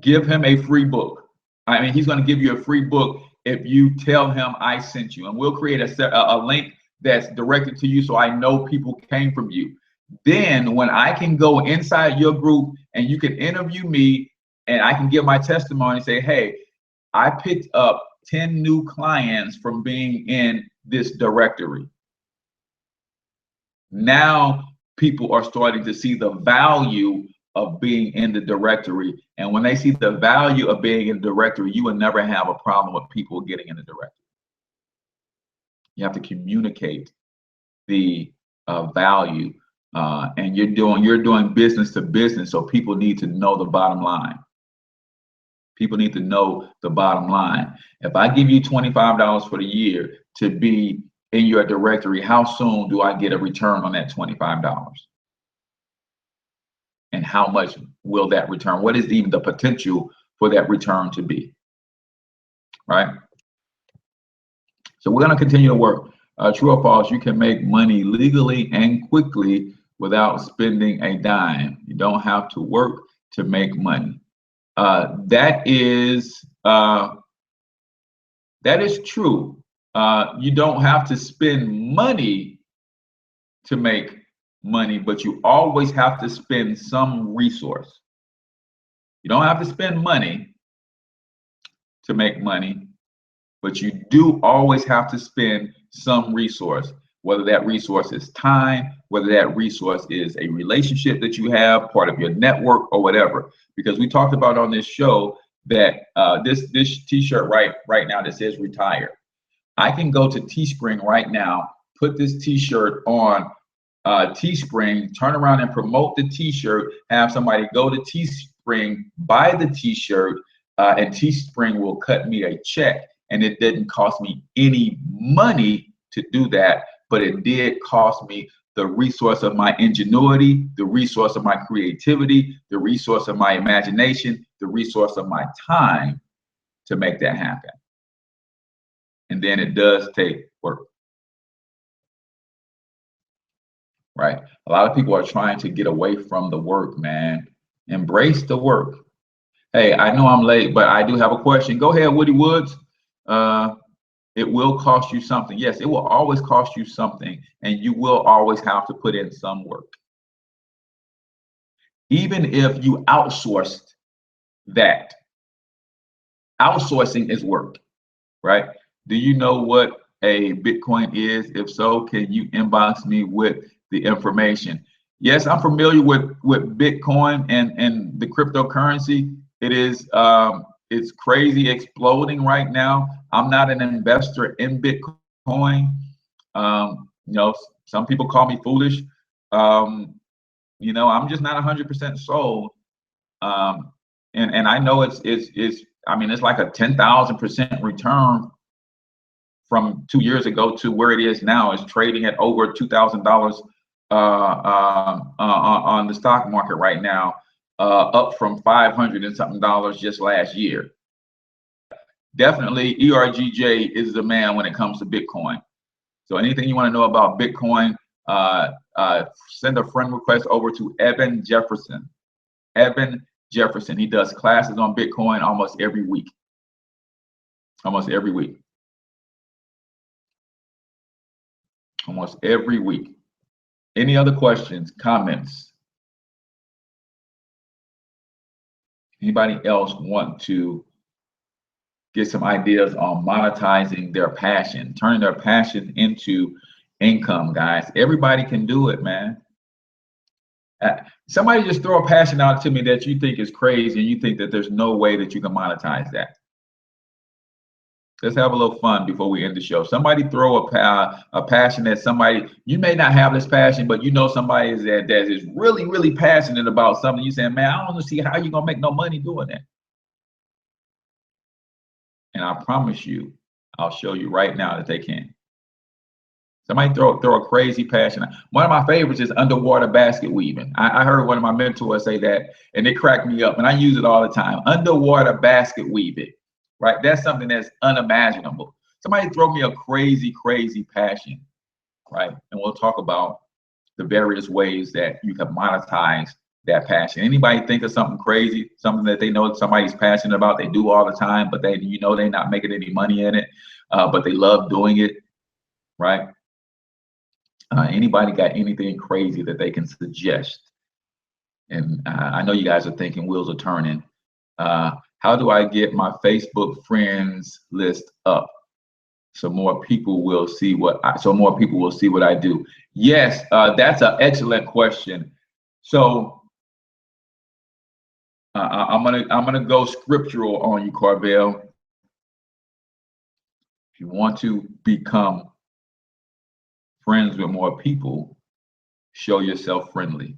give him a free book. I mean, he's going to give you a free book if you tell him I sent you. And we'll create a link that's directed to you so I know people came from you. Then when I can go inside your group and you can interview me and I can give my testimony and say, hey, I picked up 10 new clients from being in this directory. Now people are starting to see the value of being in the directory. And when they see the value of being in the directory, you will never have a problem with people getting in the directory. You have to communicate the value, and you're doing business to business, so people need to know the bottom line. People need to know the bottom line. If I give you $25 for the year to be in your directory, how soon do I get a return on that $25? And how much will that return? What is even the potential for that return to be? Right? So we're going to continue to work. True or false, you can make money legally and quickly without spending a dime. You don't have to work to make money. That is true. You don't have to spend money to make money, but you always have to spend some resource. You don't have to spend money to make money, but you do always have to spend some resource, whether that resource is time, whether that resource is a relationship that you have, part of your network or whatever. Because we talked about on this show that this t-shirt right now that says retire. I can go to Teespring right now, put this t-shirt on Teespring, turn around and promote the t-shirt, have somebody go to Teespring, buy the t-shirt, and Teespring will cut me a check. And it didn't cost me any money to do that, but it did cost me the resource of my ingenuity, the resource of my creativity, the resource of my imagination, the resource of my time to make that happen. And then it does take work. Right? A lot of people are trying to get away from the work, man. Embrace the work. Hey, I know I'm late, but I do have a question. Go ahead, Woody Woods. It will cost you something. Yes, it will always cost you something, and you will always have to put in some work. Even if you outsourced that, outsourcing is work, right? Do you know what a Bitcoin is? If so, can you inbox me with the information? Yes, I'm familiar with Bitcoin and the cryptocurrency. It is it's crazy exploding right now. I'm not an investor in Bitcoin. You know, some people call me foolish. You know, I'm just not 100% sold. And I know it's I mean, it's like a 10,000% return from 2 years ago to where it is now. It's trading at over $2,000 on the stock market right now, up from 500 and something dollars just last year. Definitely, ERGJ is the man when it comes to Bitcoin. So anything you want to know about Bitcoin, send a friend request over to Evan Jefferson. Evan Jefferson. He does classes on Bitcoin almost every week. Almost every week. Almost every week. Any other questions, comments? Anybody else want to get some ideas on monetizing their passion, turning their passion into income, guys? Everybody can do it, man. Somebody just throw a passion out to me that you think is crazy and you think that there's no way that you can monetize that. Let's have a little fun before we end the show. Somebody throw a passion that somebody, you may not have this passion, but you know somebody that is really, really passionate about something. You saying, man, I don't see how you're gonna make no money doing that. And I promise you, I'll show you right now that they can. Somebody throw a crazy passion. One of my favorites is underwater basket weaving. I heard one of my mentors say that, and it cracked me up, and I use it all the time. Underwater basket weaving, right? That's something that's unimaginable. Somebody throw me a crazy, crazy passion, right? And we'll talk about the various ways that you can monetize that passion. Anybody think of something crazy, something that they know somebody's passionate about, they do all the time, but they're not making any money in it, but they love doing it, right? Anybody got anything crazy that they can suggest? And I know you guys are thinking wheels are turning. How do I get my Facebook friends list up so more people will see what I do? Yes, that's an excellent question. So I'm gonna go scriptural on you, Carvel. If you want to become friends with more people, show yourself friendly.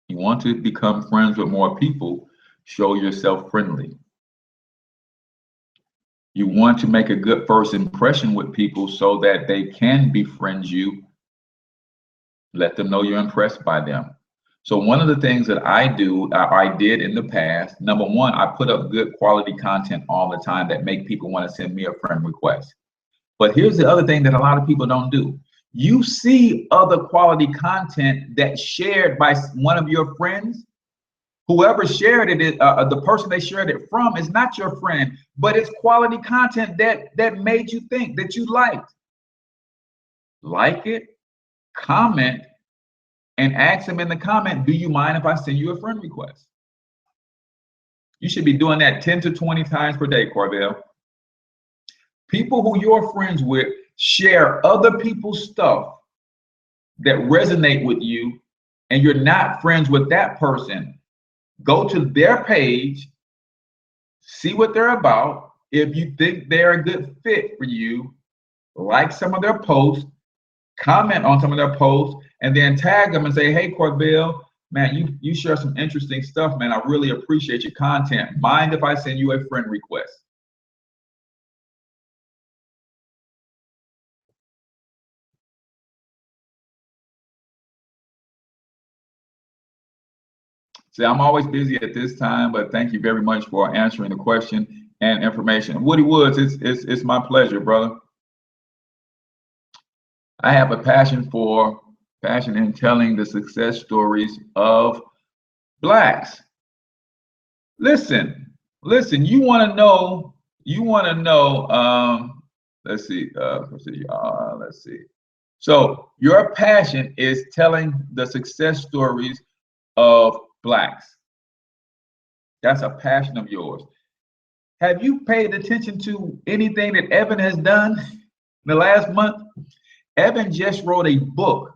You want to become friends with more people, show yourself friendly. You want to make a good first impression with people so that they can befriend you. Let them know you're impressed by them. So one of the things that I did in the past, number one, I put up good quality content all the time that make people want to send me a friend request. But here's the other thing that a lot of people don't do. You see other quality content that's shared by one of your friends. Whoever shared it, the person they shared it from is not your friend, but it's quality content that made you think, that you liked. Like it, comment, and ask them in the comment, do you mind if I send you a friend request? You should be doing that 10 to 20 times per day, Carvel. People who you're friends with share other people's stuff that resonate with you, and you're not friends with that person. Go to their page, see what they're about. If you think they're a good fit for you, like some of their posts, comment on some of their posts, and then tag them and say, hey, Carvel, man, you share some interesting stuff, man. I really appreciate your content. Mind if I send you a friend request? See, I'm always busy at this time, but thank you very much for answering the question and information. Woody Woods, it's my pleasure, brother. I have a passion in telling the success stories of Blacks. Listen, you want to know, let's see. So your passion is telling the success stories of Blacks. That's a passion of yours. Have you paid attention to anything that Evan has done in the last month? Evan just wrote a book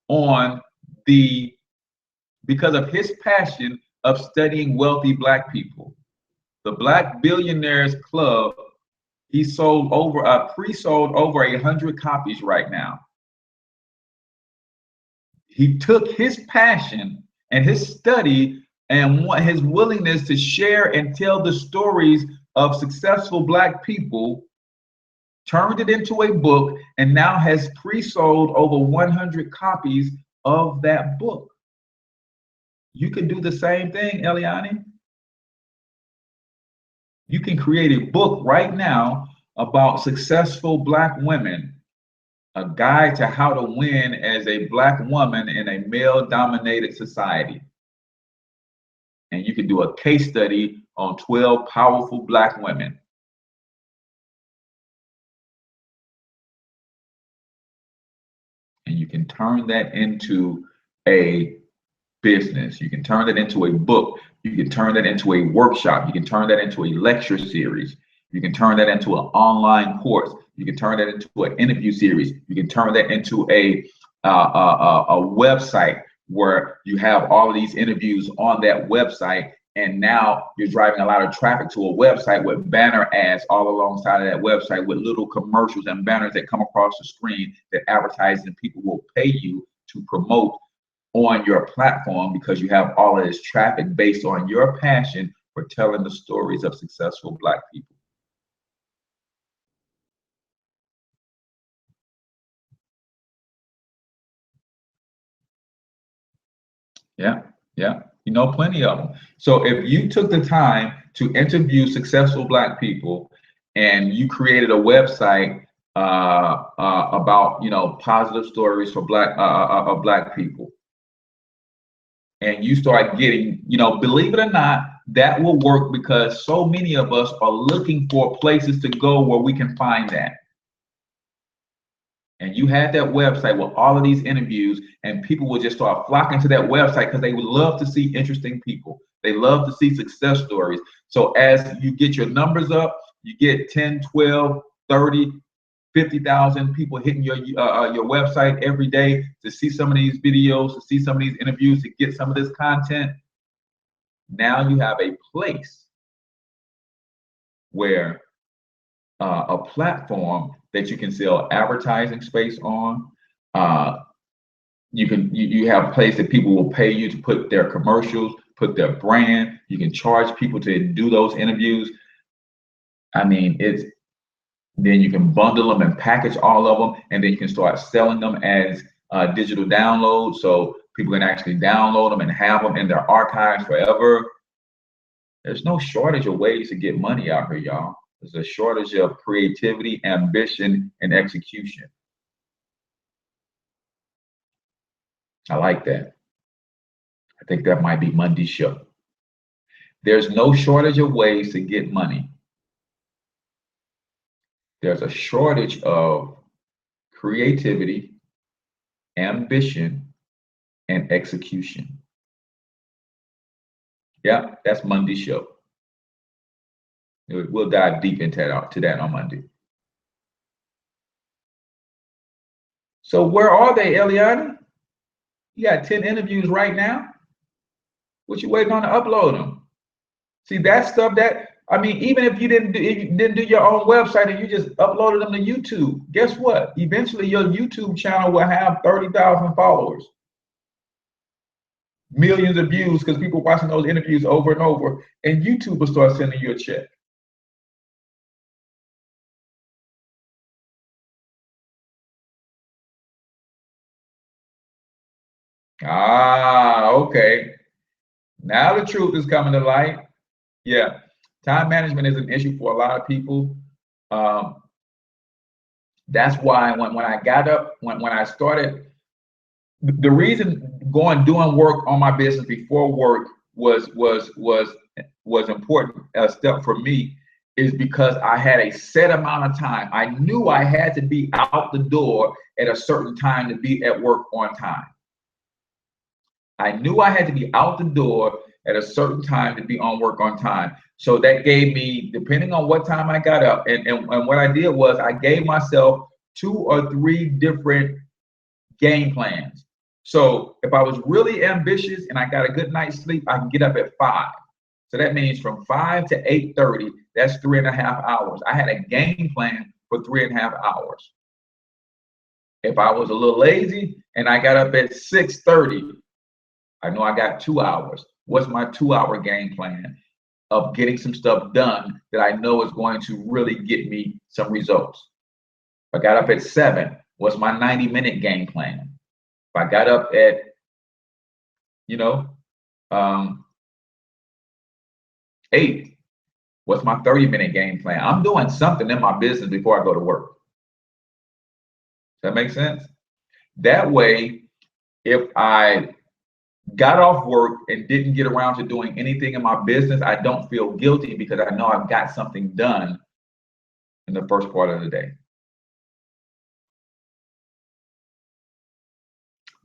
on because of his passion of studying wealthy Black people. The Black Billionaires Club, he pre-sold over 100 copies right now. He took his passion and his study and his willingness to share and tell the stories of successful Black people, turned it into a book, and now has pre-sold over 100 copies of that book. You can do the same thing, Eliani. You can create a book right now about successful Black women, a guide to how to win as a Black woman in a male-dominated society. And you can do a case study on 12 powerful Black women. And you can turn that into a business. You can turn that into a book. You can turn that into a workshop. You can turn that into a lecture series. You can turn that into an online course. You can turn that into an interview series. You can turn that into a website where you have all of these interviews on that website, and now you're driving a lot of traffic to a website with banner ads all alongside of that website, with little commercials and banners that come across the screen that advertising people will pay you to promote on your platform, because you have all of this traffic based on your passion for telling the stories of successful Black people. Yeah, you know, plenty of them. So if you took the time to interview successful Black people and you created a website about, you know, positive stories for Black people, and you start getting, you know, believe it or not, that will work, because so many of us are looking for places to go where we can find that. And you had that website with all of these interviews, and people would just start flocking to that website because they would love to see interesting people. They love to see success stories. So as you get your numbers up, you get 10, 12, 30, 50,000 people hitting your website every day to see some of these videos, to see some of these interviews, to get some of this content. Now you have a place where a platform that you can sell advertising space on. You have a place that people will pay you to put their commercials, put their brand. You can charge people to do those interviews. I mean, then you can bundle them and package all of them, and then you can start selling them as digital downloads, so people can actually download them and have them in their archives forever. There's no shortage of ways to get money out here, y'all. There's a shortage of creativity, ambition, and execution. I like that. I think that might be Monday's show. There's no shortage of ways to get money. There's a shortage of creativity, ambition, and execution. Yeah, that's Monday's show. We'll dive deep into that on Monday. So where are they, Eliana? You got 10 interviews right now. What you waiting on to upload them? See, that stuff I mean, even if you didn't do your own website and you just uploaded them to YouTube, guess what? Eventually your YouTube channel will have 30,000 followers. Millions of views because people watching those interviews over and over, and YouTube will start sending you a check. Ah, okay. Now the truth is coming to light. Yeah, time management is an issue for a lot of people. That's why when I got up, when I started, the reason doing work on my business before work was important a step for me is because I had a set amount of time. I knew I had to be out the door at a certain time to be at work on time. I knew I had to be out the door at a certain time to be on work on time. So that gave me, depending on what time I got up, and what I did was I gave myself 2 or 3 different game plans. So if I was really ambitious and I got a good night's sleep, I can get up at 5. So that means from 5 to 8:30, that's 3.5 hours. I had a game plan for 3.5 hours. If I was a little lazy and I got up at 6:30, I know I got 2 hours. What's my 2-hour game plan of getting some stuff done that I know is going to really get me some results? If I got up at 7, what's my 90-minute game plan? If I got up at, 8, what's my 30-minute game plan? I'm doing something in my business before I go to work. Does that make sense? That way, if I got off work and didn't get around to doing anything in my business, I don't feel guilty because I know I've got something done in the first part of the day.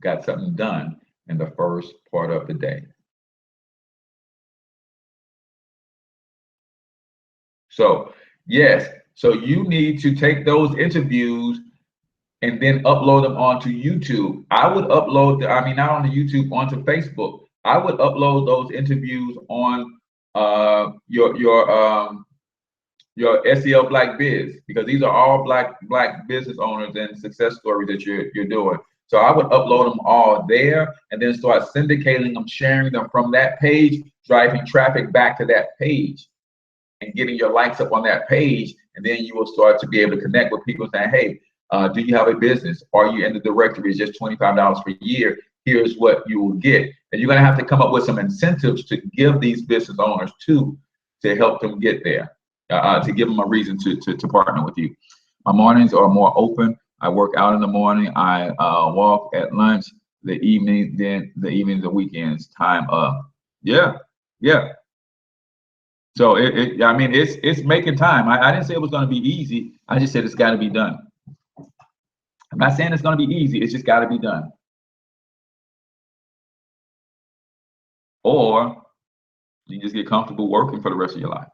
Got something done in the first part of the day. So, yes, so you need to take those interviews and then upload them onto YouTube. I would upload, not onto YouTube, onto Facebook. I would upload those interviews on your SEL Black Biz, because these are all black business owners and success stories that you're doing. So I would upload them all there and then start syndicating them, sharing them from that page, driving traffic back to that page and getting your likes up on that page. And then you will start to be able to connect with people saying, hey, do you have a business? Are you in the directory? It's just $25 per year. Here's what you will get. And you're going to have to come up with some incentives to give these business owners to help them get there, to give them a reason to partner with you. My mornings are more open. I work out in the morning. I walk at lunch, the evening, then the evenings and weekends, time up. Yeah. So it's making time. I didn't say it was going to be easy. I just said it's got to be done. I'm not saying it's going to be easy. It's just got to be done. Or you just get comfortable working for the rest of your life.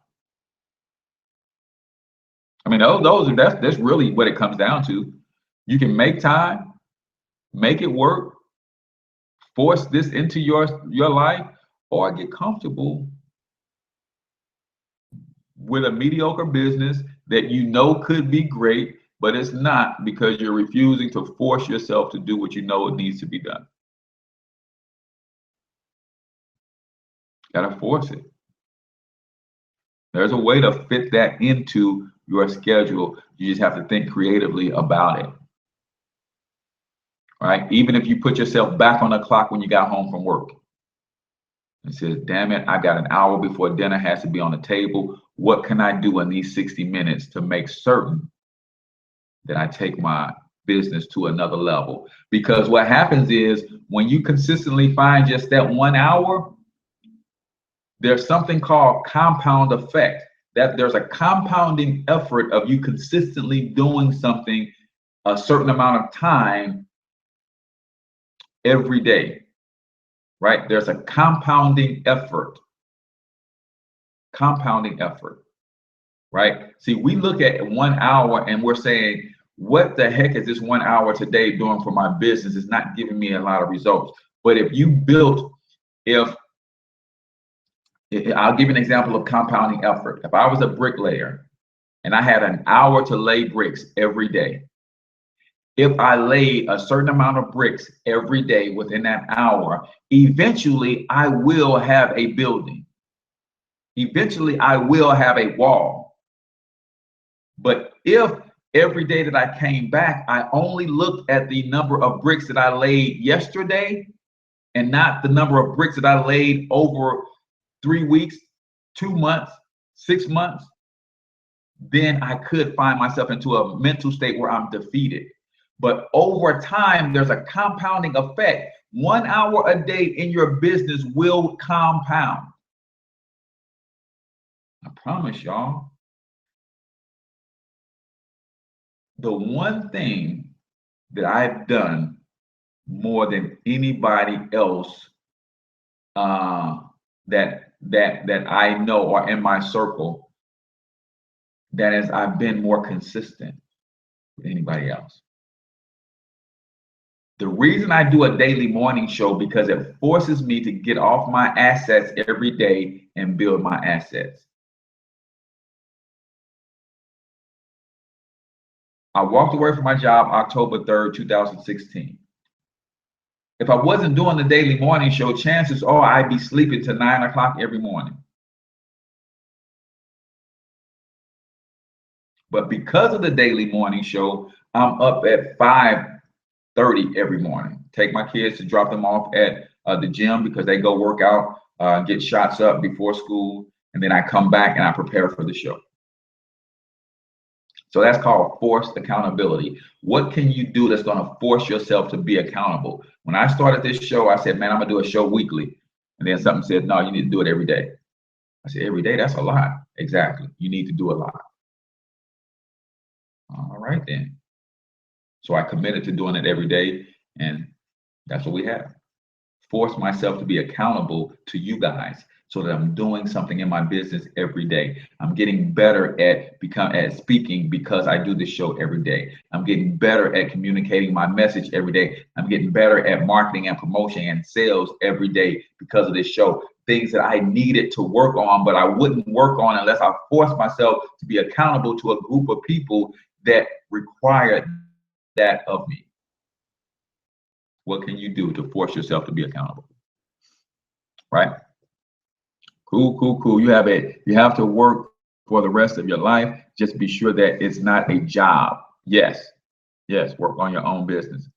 I mean, that's really what it comes down to. You can make time, make it work, force this into your life, or get comfortable with a mediocre business that you know could be great, but it's not because you're refusing to force yourself to do what you know it needs to be done. Gotta force it. There's a way to fit that into your schedule. You just have to think creatively about it. Right? Even if you put yourself back on the clock when you got home from work and said, damn it, I got an hour before dinner has to be on the table. What can I do in these 60 minutes to make certain that I take my business to another level? Because what happens is when you consistently find just that 1 hour, there's something called compound effect. That there's a compounding effort of you consistently doing something a certain amount of time every day, right? There's a compounding effort, right? See, we look at 1 hour and we're saying, what the heck is this 1 hour today doing for my business? It's not giving me a lot of results. But if you built, I'll give you an example of compounding effort. If I was a bricklayer and I had an hour to lay bricks every day, if I laid a certain amount of bricks every day within that hour, eventually I will have a building. Eventually I will have a wall. But if every day that I came back, I only looked at the number of bricks that I laid yesterday and not the number of bricks that I laid over 3 weeks, 2 months, 6 months, then I could find myself into a mental state where I'm defeated. But over time, there's a compounding effect. 1 hour a day in your business will compound. I promise y'all. The one thing that I've done more than anybody else that I know or in my circle, that is, I've been more consistent than anybody else. The reason I do a daily morning show, because it forces me to get off my assets every day and build my assets. I walked away from my job October 3rd, 2016. If I wasn't doing the daily morning show, chances are I'd be sleeping till 9 o'clock every morning. But because of the daily morning show, I'm up at 5:30 every morning. Take my kids to drop them off at the gym because they go work out, get shots up before school, and then I come back and I prepare for the show. So that's called forced accountability. What can you do that's going to force yourself to be accountable? When I started this show, I said, man, I'm going to do a show weekly. And then something said, no, you need to do it every day. I said, every day? That's a lot. Exactly. You need to do a lot. All right, then. So I committed to doing it every day, and that's what we have. Force myself to be accountable to you guys so that I'm doing something in my business every day. I'm getting better at speaking because I do this show every day. I'm getting better at communicating my message every day. I'm getting better at marketing and promotion and sales every day because of this show. Things that I needed to work on, but I wouldn't work on unless I forced myself to be accountable to a group of people that required that of me. What can you do to force yourself to be accountable? Right? Cool. You have to work for the rest of your life. Just be sure that it's not a job. Yes, work on your own business.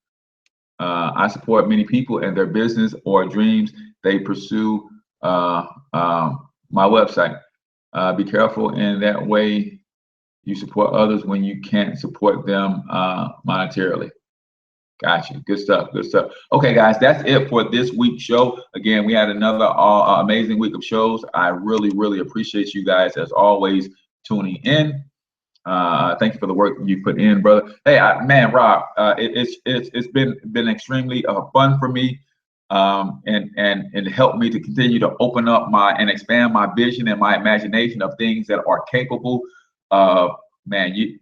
I support many people and their business or dreams they pursue. My website. Be careful in that way. You support others when you can't support them monetarily. Gotcha. Good stuff. Okay, guys, that's it for this week's show. Again, we had another amazing week of shows. I really appreciate you guys, as always, tuning in. Thank you for the work you put in, brother. Hey, man, Rob, it's been extremely fun for me, and helped me to continue to open up and expand my vision and my imagination of things that are capable of man,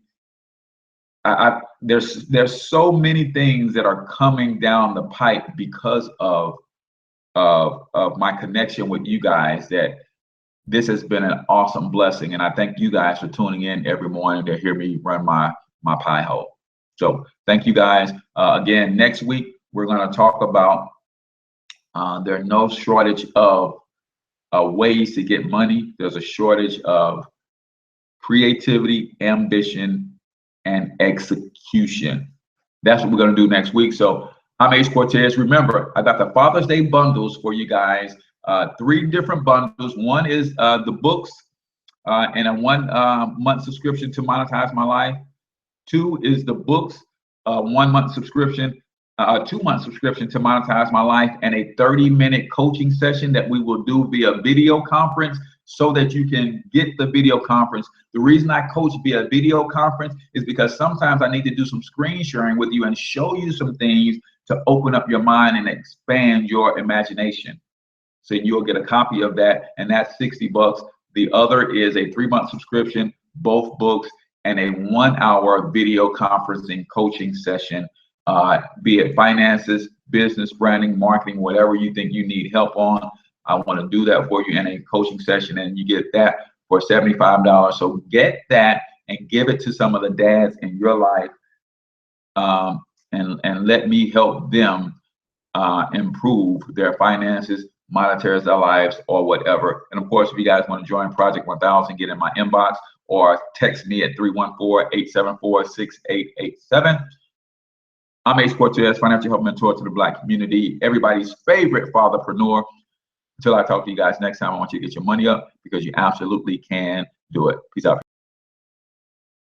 there's so many things that are coming down the pipe because of my connection with you guys, that this has been an awesome blessing. And I thank you guys for tuning in every morning to hear me run my pie hole. So thank you guys. Again, next week, we're going to talk about there's no shortage of ways to get money. There's a shortage of creativity, ambition, and execution. That's what we're going to do next week. So I'm H Cortez. Remember, I got the Father's Day bundles for you guys. 3 different bundles. One is the books and a 1 month subscription to Monetize My Life. 2 is the books, 1 month subscription, 2 month subscription to Monetize My Life, and a 30-minute coaching session that we will do via video conference, so that you can get the video conference. The reason I coach via video conference is because sometimes I need to do some screen sharing with you and show you some things to open up your mind and expand your imagination. So you'll get a copy of that, and that's $60. The other is a 3-month subscription, both books, and a 1-hour video conferencing coaching session, be it finances, business, branding, marketing, whatever you think you need help on. I want to do that for you in a coaching session, and you get that for $75. So get that and give it to some of the dads in your life, and let me help them improve their finances, monetize their lives, or whatever. And of course, if you guys want to join Project 1000, get in my inbox or text me at 314-874-6887. I'm H Cortez, financial help mentor to the Black community, everybody's favorite fatherpreneur. Until I talk to you guys next time, I want you to get your money up, because you absolutely can do it. Peace out.